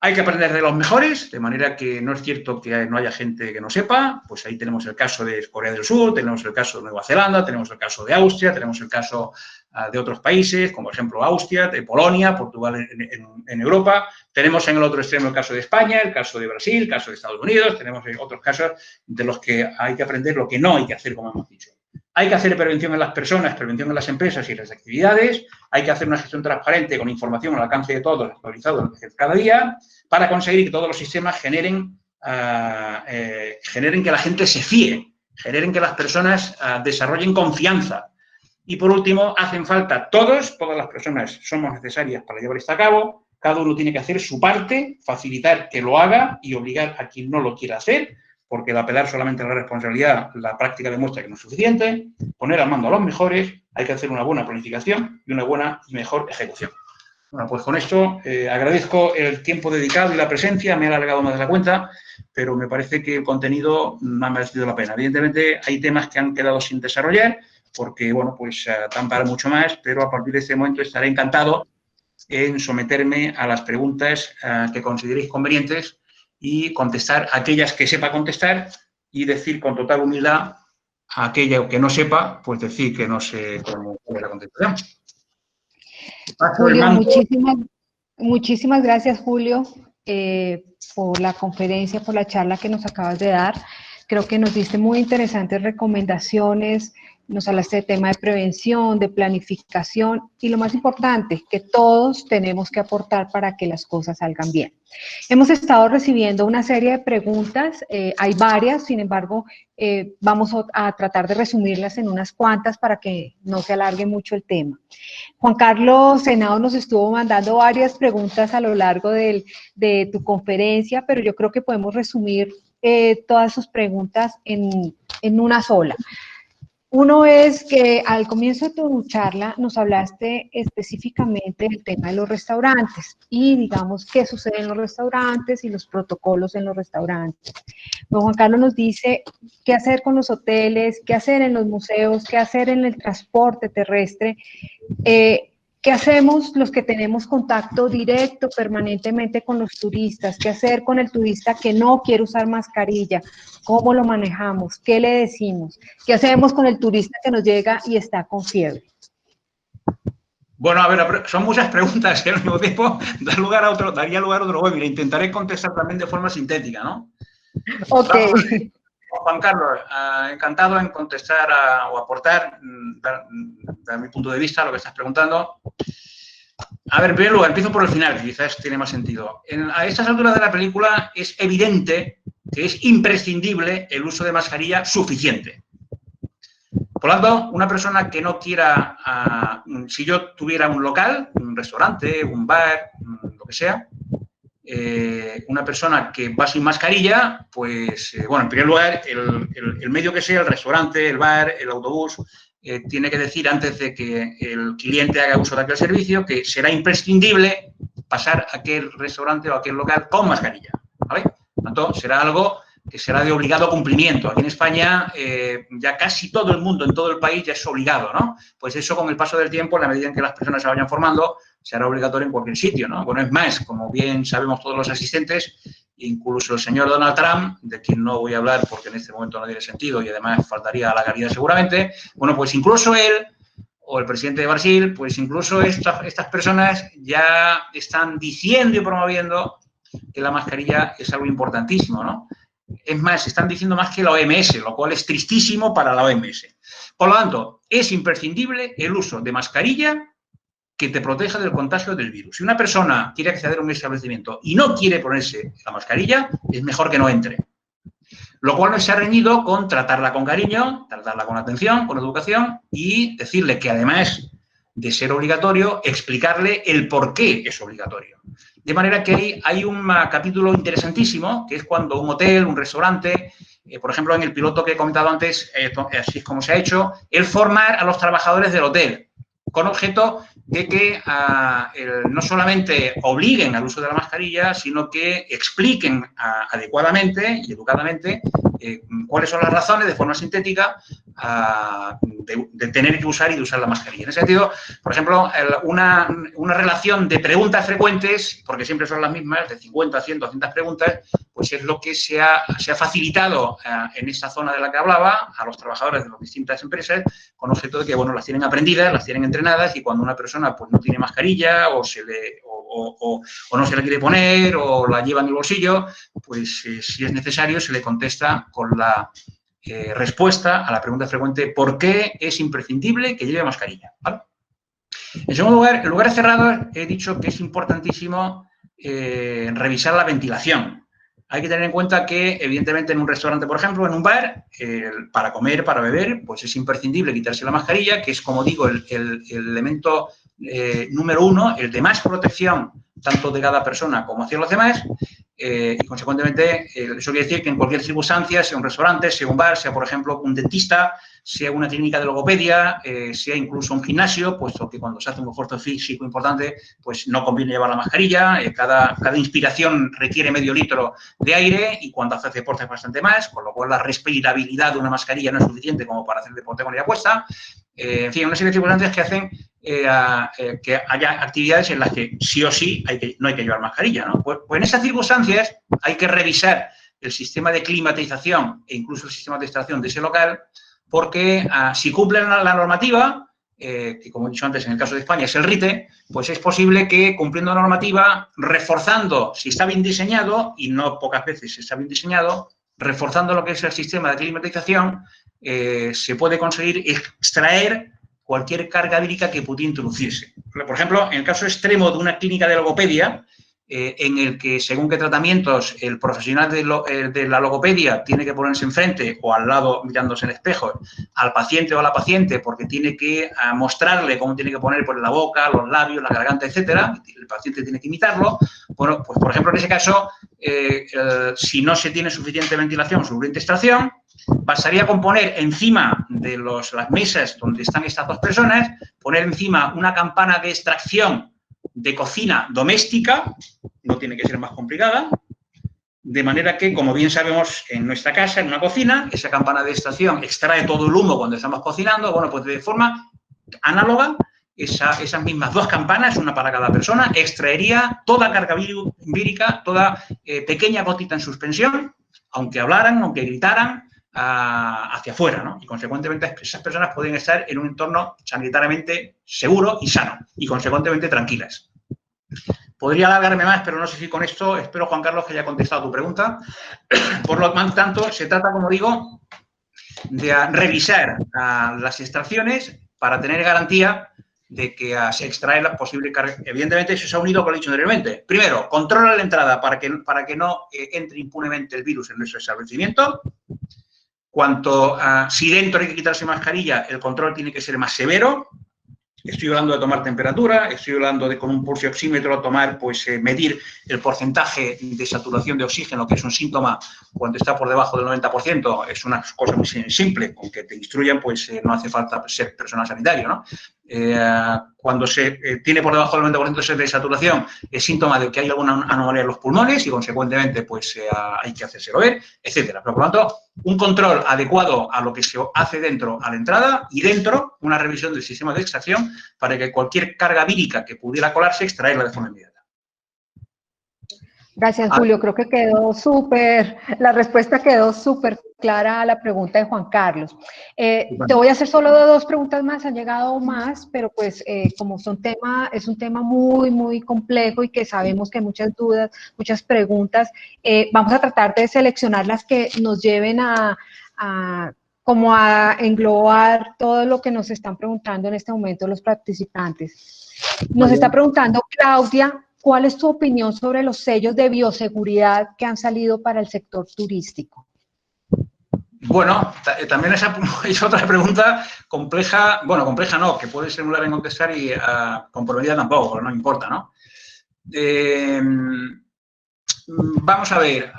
Hay que aprender de los mejores, de manera que no es cierto que no haya gente que no sepa, pues ahí tenemos el caso de Corea del Sur, tenemos el caso de Nueva Zelanda, tenemos el caso de Austria, tenemos el caso de otros países, como por ejemplo Austria, de Polonia, Portugal en Europa, tenemos en el otro extremo el caso de España, el caso de Brasil, el caso de Estados Unidos, tenemos otros casos de los que hay que aprender lo que no hay que hacer, como hemos dicho. Hay que hacer prevención en las personas, prevención en las empresas y en las actividades. Hay que hacer una gestión transparente con información al alcance de todos, actualizado cada día, para conseguir que todos los sistemas generen que la gente se fíe, generen que las personas desarrollen confianza. Y por último, hacen falta todas las personas somos necesarias para llevar esto a cabo. Cada uno tiene que hacer su parte, facilitar que lo haga y obligar a quien no lo quiera hacer, porque el apelar solamente a la responsabilidad, la práctica demuestra que no es suficiente, poner al mando a los mejores, hay que hacer una buena planificación y una buena y mejor ejecución. Bueno, pues con esto agradezco el tiempo dedicado y la presencia, me he alargado más de la cuenta, pero me parece que el contenido me ha merecido la pena. Evidentemente hay temas que han quedado sin desarrollar, porque, bueno, pues dan para mucho más, pero a partir de este momento estaré encantado en someterme a las preguntas que consideréis convenientes y contestar aquellas que sepa contestar y decir con total humildad a aquella que no sepa, pues decir que no sé cómo es la contestación. Julio, muchísimas gracias, Julio. por la conferencia, por la charla que nos acabas de dar. Creo que nos diste muy interesantes recomendaciones, nos hablaste de tema de prevención, de planificación y lo más importante, que todos tenemos que aportar para que las cosas salgan bien. Hemos estado recibiendo una serie de preguntas, hay varias, sin embargo, vamos a tratar de resumirlas en unas cuantas para que no se alargue mucho el tema. Juan Carlos Henao nos estuvo mandando varias preguntas a lo largo de tu conferencia, pero yo creo que podemos resumir todas sus preguntas en una sola. Uno es que al comienzo de tu charla nos hablaste específicamente del tema de los restaurantes y digamos qué sucede en los restaurantes y los protocolos en los restaurantes. Don Juan Carlos nos dice qué hacer con los hoteles, qué hacer en los museos, qué hacer en el transporte terrestre, ¿qué hacemos los que tenemos contacto directo permanentemente con los turistas? ¿Qué hacer con el turista que no quiere usar mascarilla? ¿Cómo lo manejamos? ¿Qué le decimos? ¿Qué hacemos con el turista que nos llega y está con fiebre? Bueno, a ver, son muchas preguntas que al mismo tiempo daría lugar a otro webinar. Intentaré contestar también de forma sintética, ¿no? Ok. Juan Carlos, encantado en contestar o aportar, desde mi punto de vista, lo que estás preguntando. A ver, en primer lugar, empiezo por el final, que quizás tiene más sentido. A estas alturas de la película es evidente que es imprescindible el uso de mascarilla suficiente. Por lo tanto, una persona que no quiera, si yo tuviera un local, un restaurante, un bar, lo que sea, una persona que va sin mascarilla, pues, bueno, en primer lugar, el medio que sea, el restaurante, el bar, el autobús, tiene que decir antes de que el cliente haga uso de aquel servicio que será imprescindible pasar a aquel restaurante o a aquel local con mascarilla, ¿vale? Por tanto, será algo que será de obligado cumplimiento. Aquí en España ya casi todo el mundo, en todo el país, ya es obligado, ¿no? Pues eso con el paso del tiempo, en la medida en que las personas se vayan formando, será obligatorio en cualquier sitio, ¿no? Bueno, es más, como bien sabemos todos los asistentes, incluso el señor Donald Trump, de quien no voy a hablar porque en este momento no tiene sentido y además faltaría a la calidad seguramente, bueno, pues incluso él o el presidente de Brasil, pues incluso estas personas ya están diciendo y promoviendo que la mascarilla es algo importantísimo, ¿no? Es más, están diciendo más que la OMS, lo cual es tristísimo para la OMS. Por lo tanto, es imprescindible el uso de mascarilla que te proteja del contagio del virus. Si una persona quiere acceder a un establecimiento y no quiere ponerse la mascarilla, es mejor que no entre. Lo cual no se ha reñido con tratarla con cariño, tratarla con atención, con educación y decirle que además de ser obligatorio, explicarle el por qué es obligatorio. De manera que hay un capítulo interesantísimo, que es cuando un hotel, un restaurante, por ejemplo, en el piloto que he comentado antes, así es como se ha hecho, el formar a los trabajadores del hotel, con objeto de que no solamente obliguen al uso de la mascarilla, sino que expliquen adecuadamente y educadamente cuáles son las razones, de forma sintética, de tener que usar y de usar la mascarilla. En ese sentido, por ejemplo, una relación de preguntas frecuentes, porque siempre son las mismas, de 50, 100, 200 preguntas, pues es lo que se ha facilitado en esa zona de la que hablaba a los trabajadores de las distintas empresas, con objeto de que, bueno, las tienen aprendidas, las tienen entrenadas y cuando una persona pues no tiene mascarilla o no se la quiere poner o la lleva en el bolsillo, pues si es necesario se le contesta con la respuesta a la pregunta frecuente ¿por qué es imprescindible que lleve mascarilla? ¿Vale? En segundo lugar, en lugares cerrados he dicho que es importantísimo revisar la ventilación. Hay que tener en cuenta que, evidentemente, en un restaurante, por ejemplo, en un bar, para comer, para beber, pues es imprescindible quitarse la mascarilla, que es, como digo, el elemento número uno, el de más protección, tanto de cada persona como hacia los demás, y, consecuentemente, eso quiere decir que en cualquier circunstancia, sea un restaurante, sea un bar, sea, por ejemplo, un dentista, sea una clínica de logopedia, sea incluso un gimnasio, puesto que cuando se hace un esfuerzo físico importante, pues no conviene llevar la mascarilla, cada inspiración requiere medio litro de aire y cuando haces deporte es bastante más, con lo cual la respirabilidad de una mascarilla no es suficiente como para hacer deporte con ella puesta. En fin, una serie de circunstancias que hacen que haya actividades en las que sí o sí no hay que llevar mascarilla, ¿no? Pues en esas circunstancias hay que revisar el sistema de climatización e incluso el sistema de extracción de ese local porque si cumplen la normativa, que como he dicho antes, en el caso de España es el RITE, pues es posible que cumpliendo la normativa, reforzando, si está bien diseñado, y no pocas veces está bien diseñado, reforzando lo que es el sistema de climatización, se puede conseguir extraer cualquier carga vírica que pudiera introducirse. Por ejemplo, en el caso extremo de una clínica de logopedia, en el que, según qué tratamientos, el profesional de la logopedia tiene que ponerse enfrente o al lado mirándose en el espejo al paciente o a la paciente porque tiene que mostrarle cómo tiene que poner por la boca, los labios, la garganta, etcétera. El paciente tiene que imitarlo. Bueno, pues por ejemplo, en ese caso, si no se tiene suficiente ventilación, suficiente extracción, bastaría con poner encima de las mesas donde están estas dos personas, poner encima una campana de extracción de cocina doméstica, no tiene que ser más complicada, de manera que, como bien sabemos, en nuestra casa, en una cocina, esa campana de extracción extrae todo el humo cuando estamos cocinando. Bueno, pues de forma análoga, esas mismas dos campanas, una para cada persona, extraería toda carga vírica, toda pequeña gotita en suspensión, aunque hablaran, aunque gritaran, hacia afuera, ¿no? Y, consecuentemente, esas personas pueden estar en un entorno sanitariamente seguro y sano, y, consecuentemente, tranquilas. Podría alargarme más, pero no sé si con esto, espero, Juan Carlos, que haya contestado tu pregunta. Por lo tanto, se trata, como digo, de revisar las extracciones para tener garantía de que se extrae la posible carga. Evidentemente, eso se ha unido con lo que he dicho anteriormente. Primero, controla la entrada para que no entre impunemente el virus en nuestro establecimiento. Si dentro hay que quitarse mascarilla, el control tiene que ser más severo. Estoy hablando de tomar temperatura, estoy hablando de con un pulsioxímetro tomar, medir el porcentaje de saturación de oxígeno, que es un síntoma cuando está por debajo del 90%. Es una cosa muy simple, con que te instruyan, no hace falta ser personal sanitario, ¿no? Cuando se tiene por debajo del 90% de saturación, es síntoma de que hay alguna anomalía en los pulmones y, consecuentemente, hay que hacérselo ver, etcétera. Pero, por lo tanto, un control adecuado a lo que se hace dentro a la entrada y dentro una revisión del sistema de extracción para que cualquier carga vírica que pudiera colarse, extraerla de forma inmediata. Gracias, Julio. Creo que la respuesta quedó súper clara a la pregunta de Juan Carlos. Te voy a hacer solo dos preguntas más, han llegado más, pero como es un tema muy, muy complejo y que sabemos que hay muchas dudas, muchas preguntas, vamos a tratar de seleccionar las que nos lleven a englobar todo lo que nos están preguntando en este momento los participantes. Nos está preguntando Claudia, ¿cuál es tu opinión sobre los sellos de bioseguridad que han salido para el sector turístico? Bueno, también esa es otra pregunta compleja. Bueno, compleja no, que puede ser muy larga en contestar y comprometida tampoco, pero no importa, ¿no? Vamos a ver,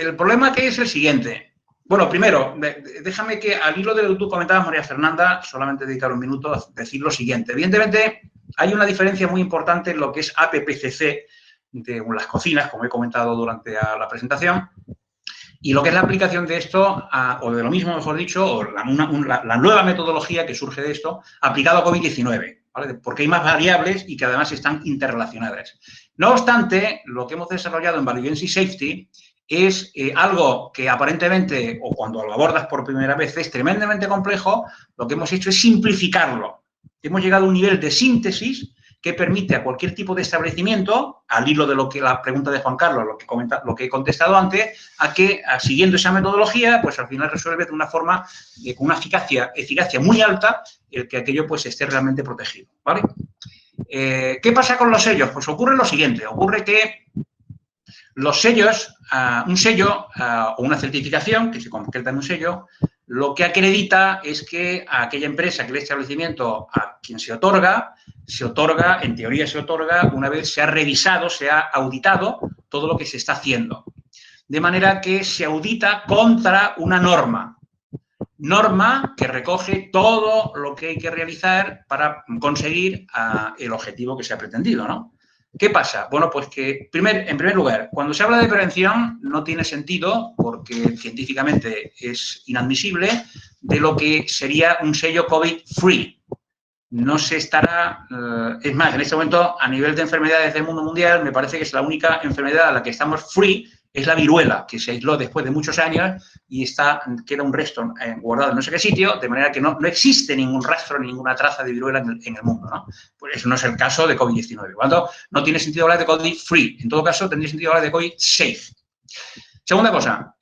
el problema que es el siguiente. Bueno, primero, déjame que al hilo de lo que tú comentabas, María Fernanda, solamente dedicar un minuto a decir lo siguiente. Evidentemente, hay una diferencia muy importante en lo que es APPCC de las cocinas, como he comentado durante la presentación, y lo que es la aplicación de esto, o de lo mismo, mejor dicho, o la nueva metodología que surge de esto, aplicado a COVID-19, ¿vale? Porque hay más variables y que además están interrelacionadas. No obstante, lo que hemos desarrollado en Validency Safety es algo que aparentemente, o cuando lo abordas por primera vez, es tremendamente complejo. Lo que hemos hecho es simplificarlo. Hemos llegado a un nivel de síntesis que permite a cualquier tipo de establecimiento, al hilo de la pregunta de Juan Carlos, lo que he contestado antes, a que siguiendo esa metodología, pues al final resuelve de una forma, con una eficacia muy alta, el que aquello esté realmente protegido, ¿vale? ¿Qué pasa con los sellos? Pues ocurre lo siguiente, ocurre que los sellos, un sello o una certificación, que se concreta en un sello, lo que acredita es que a aquella empresa, aquel establecimiento a quien se otorga, en teoría se otorga una vez se ha revisado, se ha auditado todo lo que se está haciendo. De manera que se audita contra una norma que recoge todo lo que hay que realizar para conseguir el objetivo que se ha pretendido, ¿no? ¿Qué pasa? Bueno, pues que, en primer lugar, cuando se habla de prevención no tiene sentido, porque científicamente es inadmisible, de lo que sería un sello COVID-free. No se estará, es más, en este momento, a nivel de enfermedades del mundo mundial, me parece que es la única enfermedad a la que estamos free, es la viruela, que se aisló después de muchos años y queda un resto guardado en no sé qué sitio, de manera que no existe ningún rastro, ninguna traza de viruela en el mundo, ¿no? Pues eso no es el caso de COVID-19. Por lo tanto, no tiene sentido hablar de COVID-free. En todo caso, tendría sentido hablar de COVID-safe. Segunda cosa,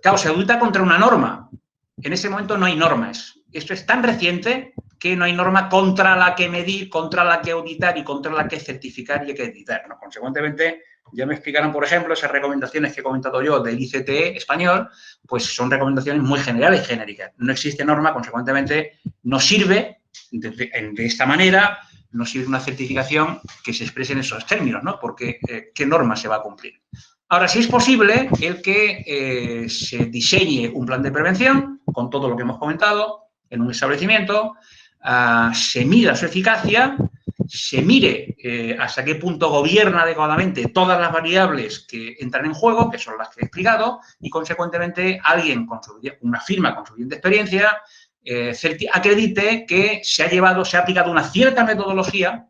claro, se audita contra una norma. En ese momento no hay normas. Esto es tan reciente que no hay norma contra la que medir, contra la que auditar y contra la que certificar y acreditar, ¿no? Consecuentemente, ya me explicaron, por ejemplo, esas recomendaciones que he comentado yo del ICTE español, pues son recomendaciones muy generales y genéricas. No existe norma, consecuentemente, no sirve de esta manera, no sirve una certificación que se exprese en esos términos, ¿no? Porque ¿qué norma se va a cumplir? Ahora, sí es posible el que se diseñe un plan de prevención con todo lo que hemos comentado en un establecimiento, se mida su eficacia, se mire hasta qué punto gobierna adecuadamente todas las variables que entran en juego, que son las que he explicado, y, consecuentemente, alguien, una firma con suficiente experiencia, acredite que se ha aplicado una cierta metodología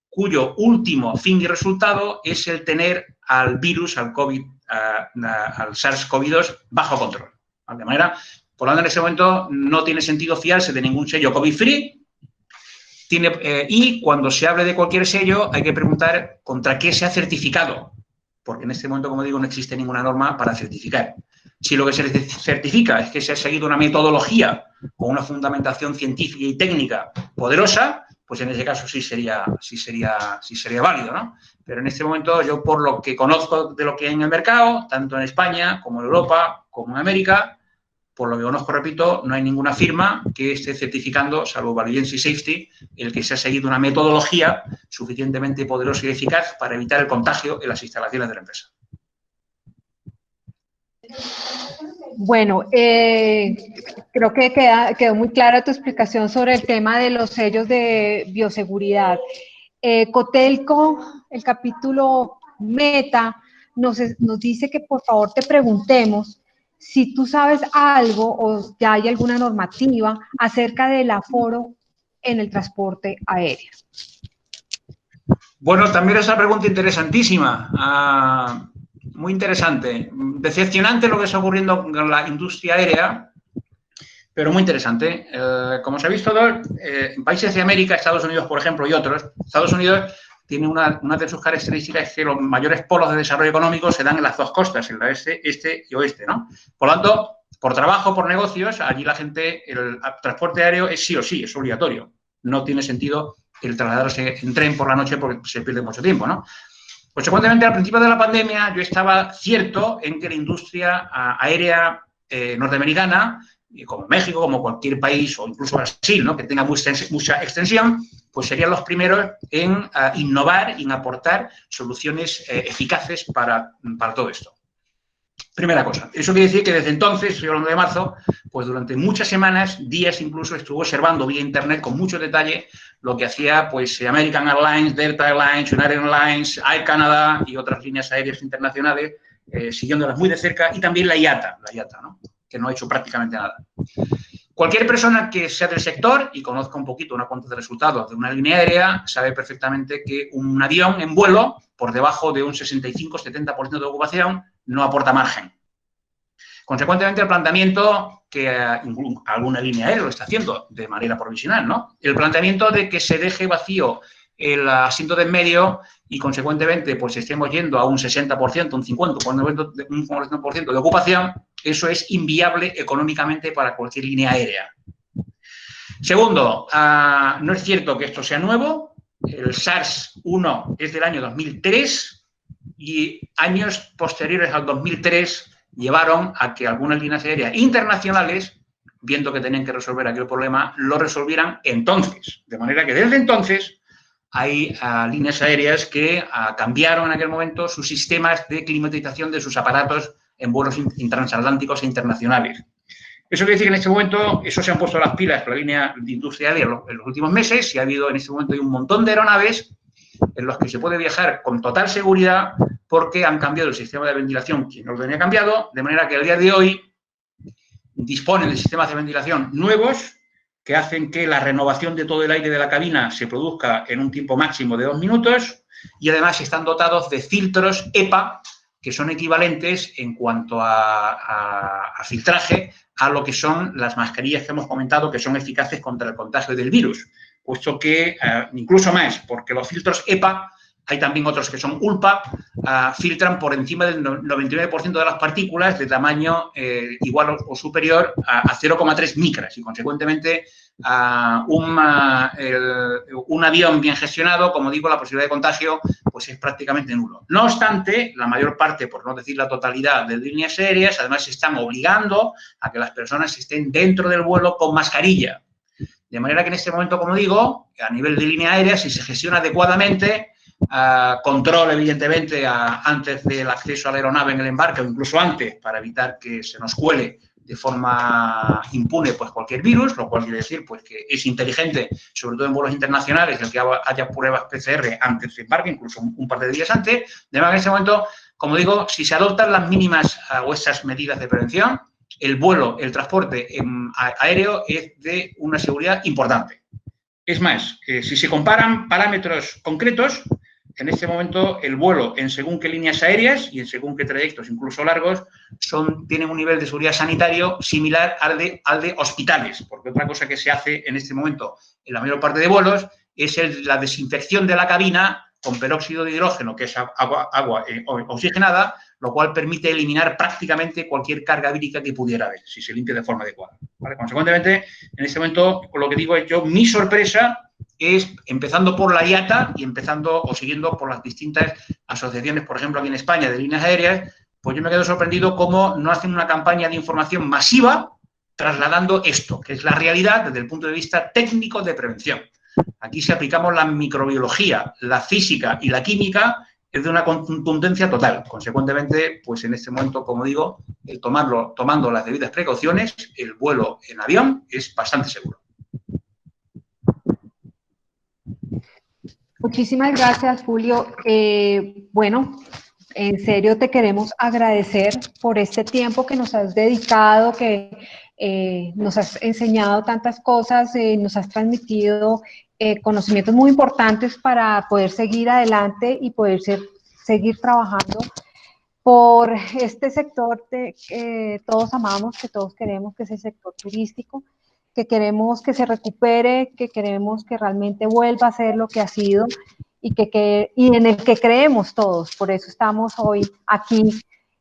cuyo último fin y resultado es el tener al virus, al COVID, al SARS-CoV-2 bajo control. De manera, por lo tanto, en ese momento no tiene sentido fiarse de ningún sello COVID-free. Y cuando se hable de cualquier sello, hay que preguntar contra qué se ha certificado, porque en este momento, como digo, no existe ninguna norma para certificar. Si lo que se certifica es que se ha seguido una metodología con una fundamentación científica y técnica poderosa, pues en ese caso sí sería válido, ¿no? Pero en este momento, yo por lo que conozco de lo que hay en el mercado, tanto en España como en Europa, como en América, por lo que conozco, repito, no hay ninguna firma que esté certificando, salvo Valiency Safety, el que se ha seguido una metodología suficientemente poderosa y eficaz para evitar el contagio en las instalaciones de la empresa. Bueno, creo que quedó muy clara tu explicación sobre el tema de los sellos de bioseguridad. Cotelco, el capítulo Meta, nos dice que por favor te preguntemos si tú sabes algo o ya hay alguna normativa acerca del aforo en el transporte aéreo. Bueno, también es una pregunta interesantísima, muy interesante. Decepcionante lo que está ocurriendo con la industria aérea, pero muy interesante. Como se ha visto, en países de América, Estados Unidos, por ejemplo, y otros, Estados Unidos tiene una de sus características es que los mayores polos de desarrollo económico se dan en las dos costas, en la este y oeste, ¿no? Por lo tanto, por trabajo, por negocios, allí la gente, el transporte aéreo es sí o sí, es obligatorio. No tiene sentido el trasladarse en tren por la noche porque se pierde mucho tiempo, ¿no? Consecuentemente, al principio de la pandemia, yo estaba cierto en que la industria aérea norteamericana, como México, como cualquier país, o incluso Brasil, ¿no?, que tenga mucha extensión, pues serían los primeros en innovar y en aportar soluciones eficaces para todo esto. Primera cosa. Eso quiere decir que desde entonces, estoy hablando de marzo, pues durante muchas semanas, días incluso, estuve observando vía internet con mucho detalle lo que hacía pues American Airlines, Delta Airlines, United Airlines, Air Canada y otras líneas aéreas internacionales, siguiéndolas muy de cerca, y también la IATA, ¿no?, que no ha hecho prácticamente nada. Cualquier persona que sea del sector y conozca un poquito unas cuantas de resultados de una línea aérea sabe perfectamente que un avión en vuelo, por debajo de un 65-70% de ocupación, no aporta margen. Consecuentemente, el planteamiento, que alguna línea aérea lo está haciendo de manera provisional, ¿no?, el planteamiento de que se deje vacío el asiento de en medio y, consecuentemente, pues estemos yendo a un 60%, un 50%, un 40% de ocupación, eso es inviable económicamente para cualquier línea aérea. Segundo, no es cierto que esto sea nuevo. El SARS-1 es del año 2003 y años posteriores al 2003 llevaron a que algunas líneas aéreas internacionales, viendo que tenían que resolver aquel problema, lo resolvieran entonces. De manera que desde entonces hay líneas aéreas que cambiaron en aquel momento sus sistemas de climatización de sus aparatos en vuelos transatlánticos e internacionales. Eso quiere decir que en este momento eso se han puesto las pilas con la línea de industria aérea en los últimos meses y ha habido en este momento hay un montón de aeronaves en los que se puede viajar con total seguridad porque han cambiado el sistema de ventilación, que no lo tenía cambiado, de manera que al día de hoy disponen de sistemas de ventilación nuevos que hacen que la renovación de todo el aire de la cabina se produzca en un tiempo máximo de 2 minutos y además están dotados de filtros EPA que son equivalentes en cuanto a filtraje a lo que son las mascarillas que hemos comentado, que son eficaces contra el contagio del virus, puesto que incluso más, porque los filtros EPA, hay también otros que son ULPA, filtran por encima del 99% de las partículas de tamaño igual o superior a 0,3 micras y, consecuentemente, un avión bien gestionado, como digo, la posibilidad de contagio pues es prácticamente nulo. No obstante, la mayor parte, por no decir la totalidad de líneas aéreas, además se están obligando a que las personas estén dentro del vuelo con mascarilla. De manera que en este momento, como digo, a nivel de línea aérea, si se gestiona adecuadamente, control, evidentemente, antes del acceso a la aeronave en el embarque o incluso antes, para evitar que se nos cuele de forma impune pues cualquier virus, lo cual quiere decir pues que es inteligente, sobre todo en vuelos internacionales, el que haya pruebas PCR antes del embarque, incluso un par de días antes. De manera que en ese momento, como digo, si se adoptan las mínimas o esas medidas de prevención, el vuelo, el transporte aéreo es de una seguridad importante. Es más, si se comparan parámetros concretos, en este momento el vuelo en según qué líneas aéreas y en según qué trayectos, incluso largos, tienen un nivel de seguridad sanitario similar al de hospitales, porque otra cosa que se hace en este momento en la mayor parte de vuelos es la desinfección de la cabina con peróxido de hidrógeno, que es agua oxigenada, lo cual permite eliminar prácticamente cualquier carga vírica que pudiera haber, si se limpia de forma adecuada, ¿vale? Consecuentemente, en este momento, lo que digo es yo, mi sorpresa es empezando por la IATA y empezando o siguiendo por las distintas asociaciones, por ejemplo, aquí en España, de líneas aéreas, pues yo me quedo sorprendido cómo no hacen una campaña de información masiva trasladando esto, que es la realidad desde el punto de vista técnico de prevención. Aquí si aplicamos la microbiología, la física y la química, es de una contundencia total. Consecuentemente, pues en este momento, como digo, tomando las debidas precauciones, el vuelo en avión es bastante seguro. Muchísimas gracias, Julio. Bueno, en serio te queremos agradecer por este tiempo que nos has dedicado, que nos has enseñado tantas cosas, nos has transmitido conocimientos muy importantes para poder seguir adelante y poder seguir trabajando por este sector que todos amamos, que todos queremos, que es el sector turístico, que queremos que se recupere, que queremos que realmente vuelva a ser lo que ha sido y en el que creemos todos. Por eso estamos hoy aquí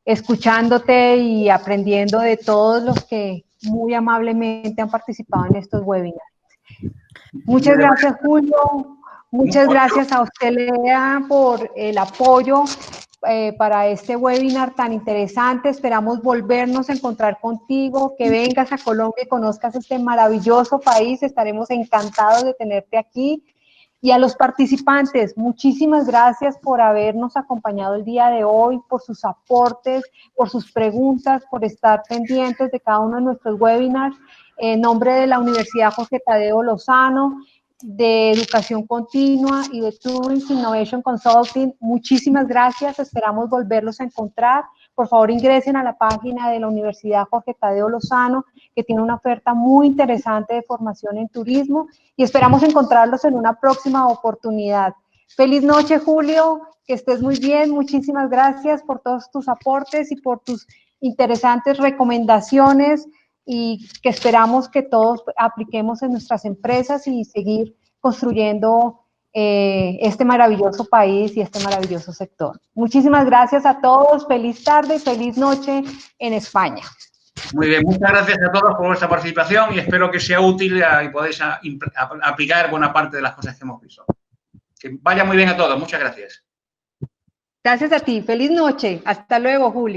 escuchándote y aprendiendo de todos los que muy amablemente han participado en estos webinars. Muchas gracias, Julio. Muchas gracias a usted, Lea, por el apoyo para este webinar tan interesante. Esperamos volvernos a encontrar contigo, que vengas a Colombia y conozcas este maravilloso país. Estaremos encantados de tenerte aquí. Y a los participantes, muchísimas gracias por habernos acompañado el día de hoy, por sus aportes, por sus preguntas, por estar pendientes de cada uno de nuestros webinars. En nombre de la Universidad Jorge Tadeo Lozano, de Educación Continua y de Tourism Innovation Consulting, muchísimas gracias, esperamos volverlos a encontrar. Por favor, ingresen a la página de la Universidad Jorge Tadeo Lozano, que tiene una oferta muy interesante de formación en turismo, y esperamos encontrarlos en una próxima oportunidad. Feliz noche, Julio, que estés muy bien, muchísimas gracias por todos tus aportes y por tus interesantes recomendaciones, y que esperamos que todos apliquemos en nuestras empresas y seguir construyendo este maravilloso país y este maravilloso sector. Muchísimas gracias a todos, feliz tarde y feliz noche en España. Muy bien, muchas gracias a todos por vuestra participación y espero que sea útil y podáis aplicar buena parte de las cosas que hemos visto. Que vaya muy bien a todos, muchas gracias. Gracias a ti, feliz noche, hasta luego, Julio.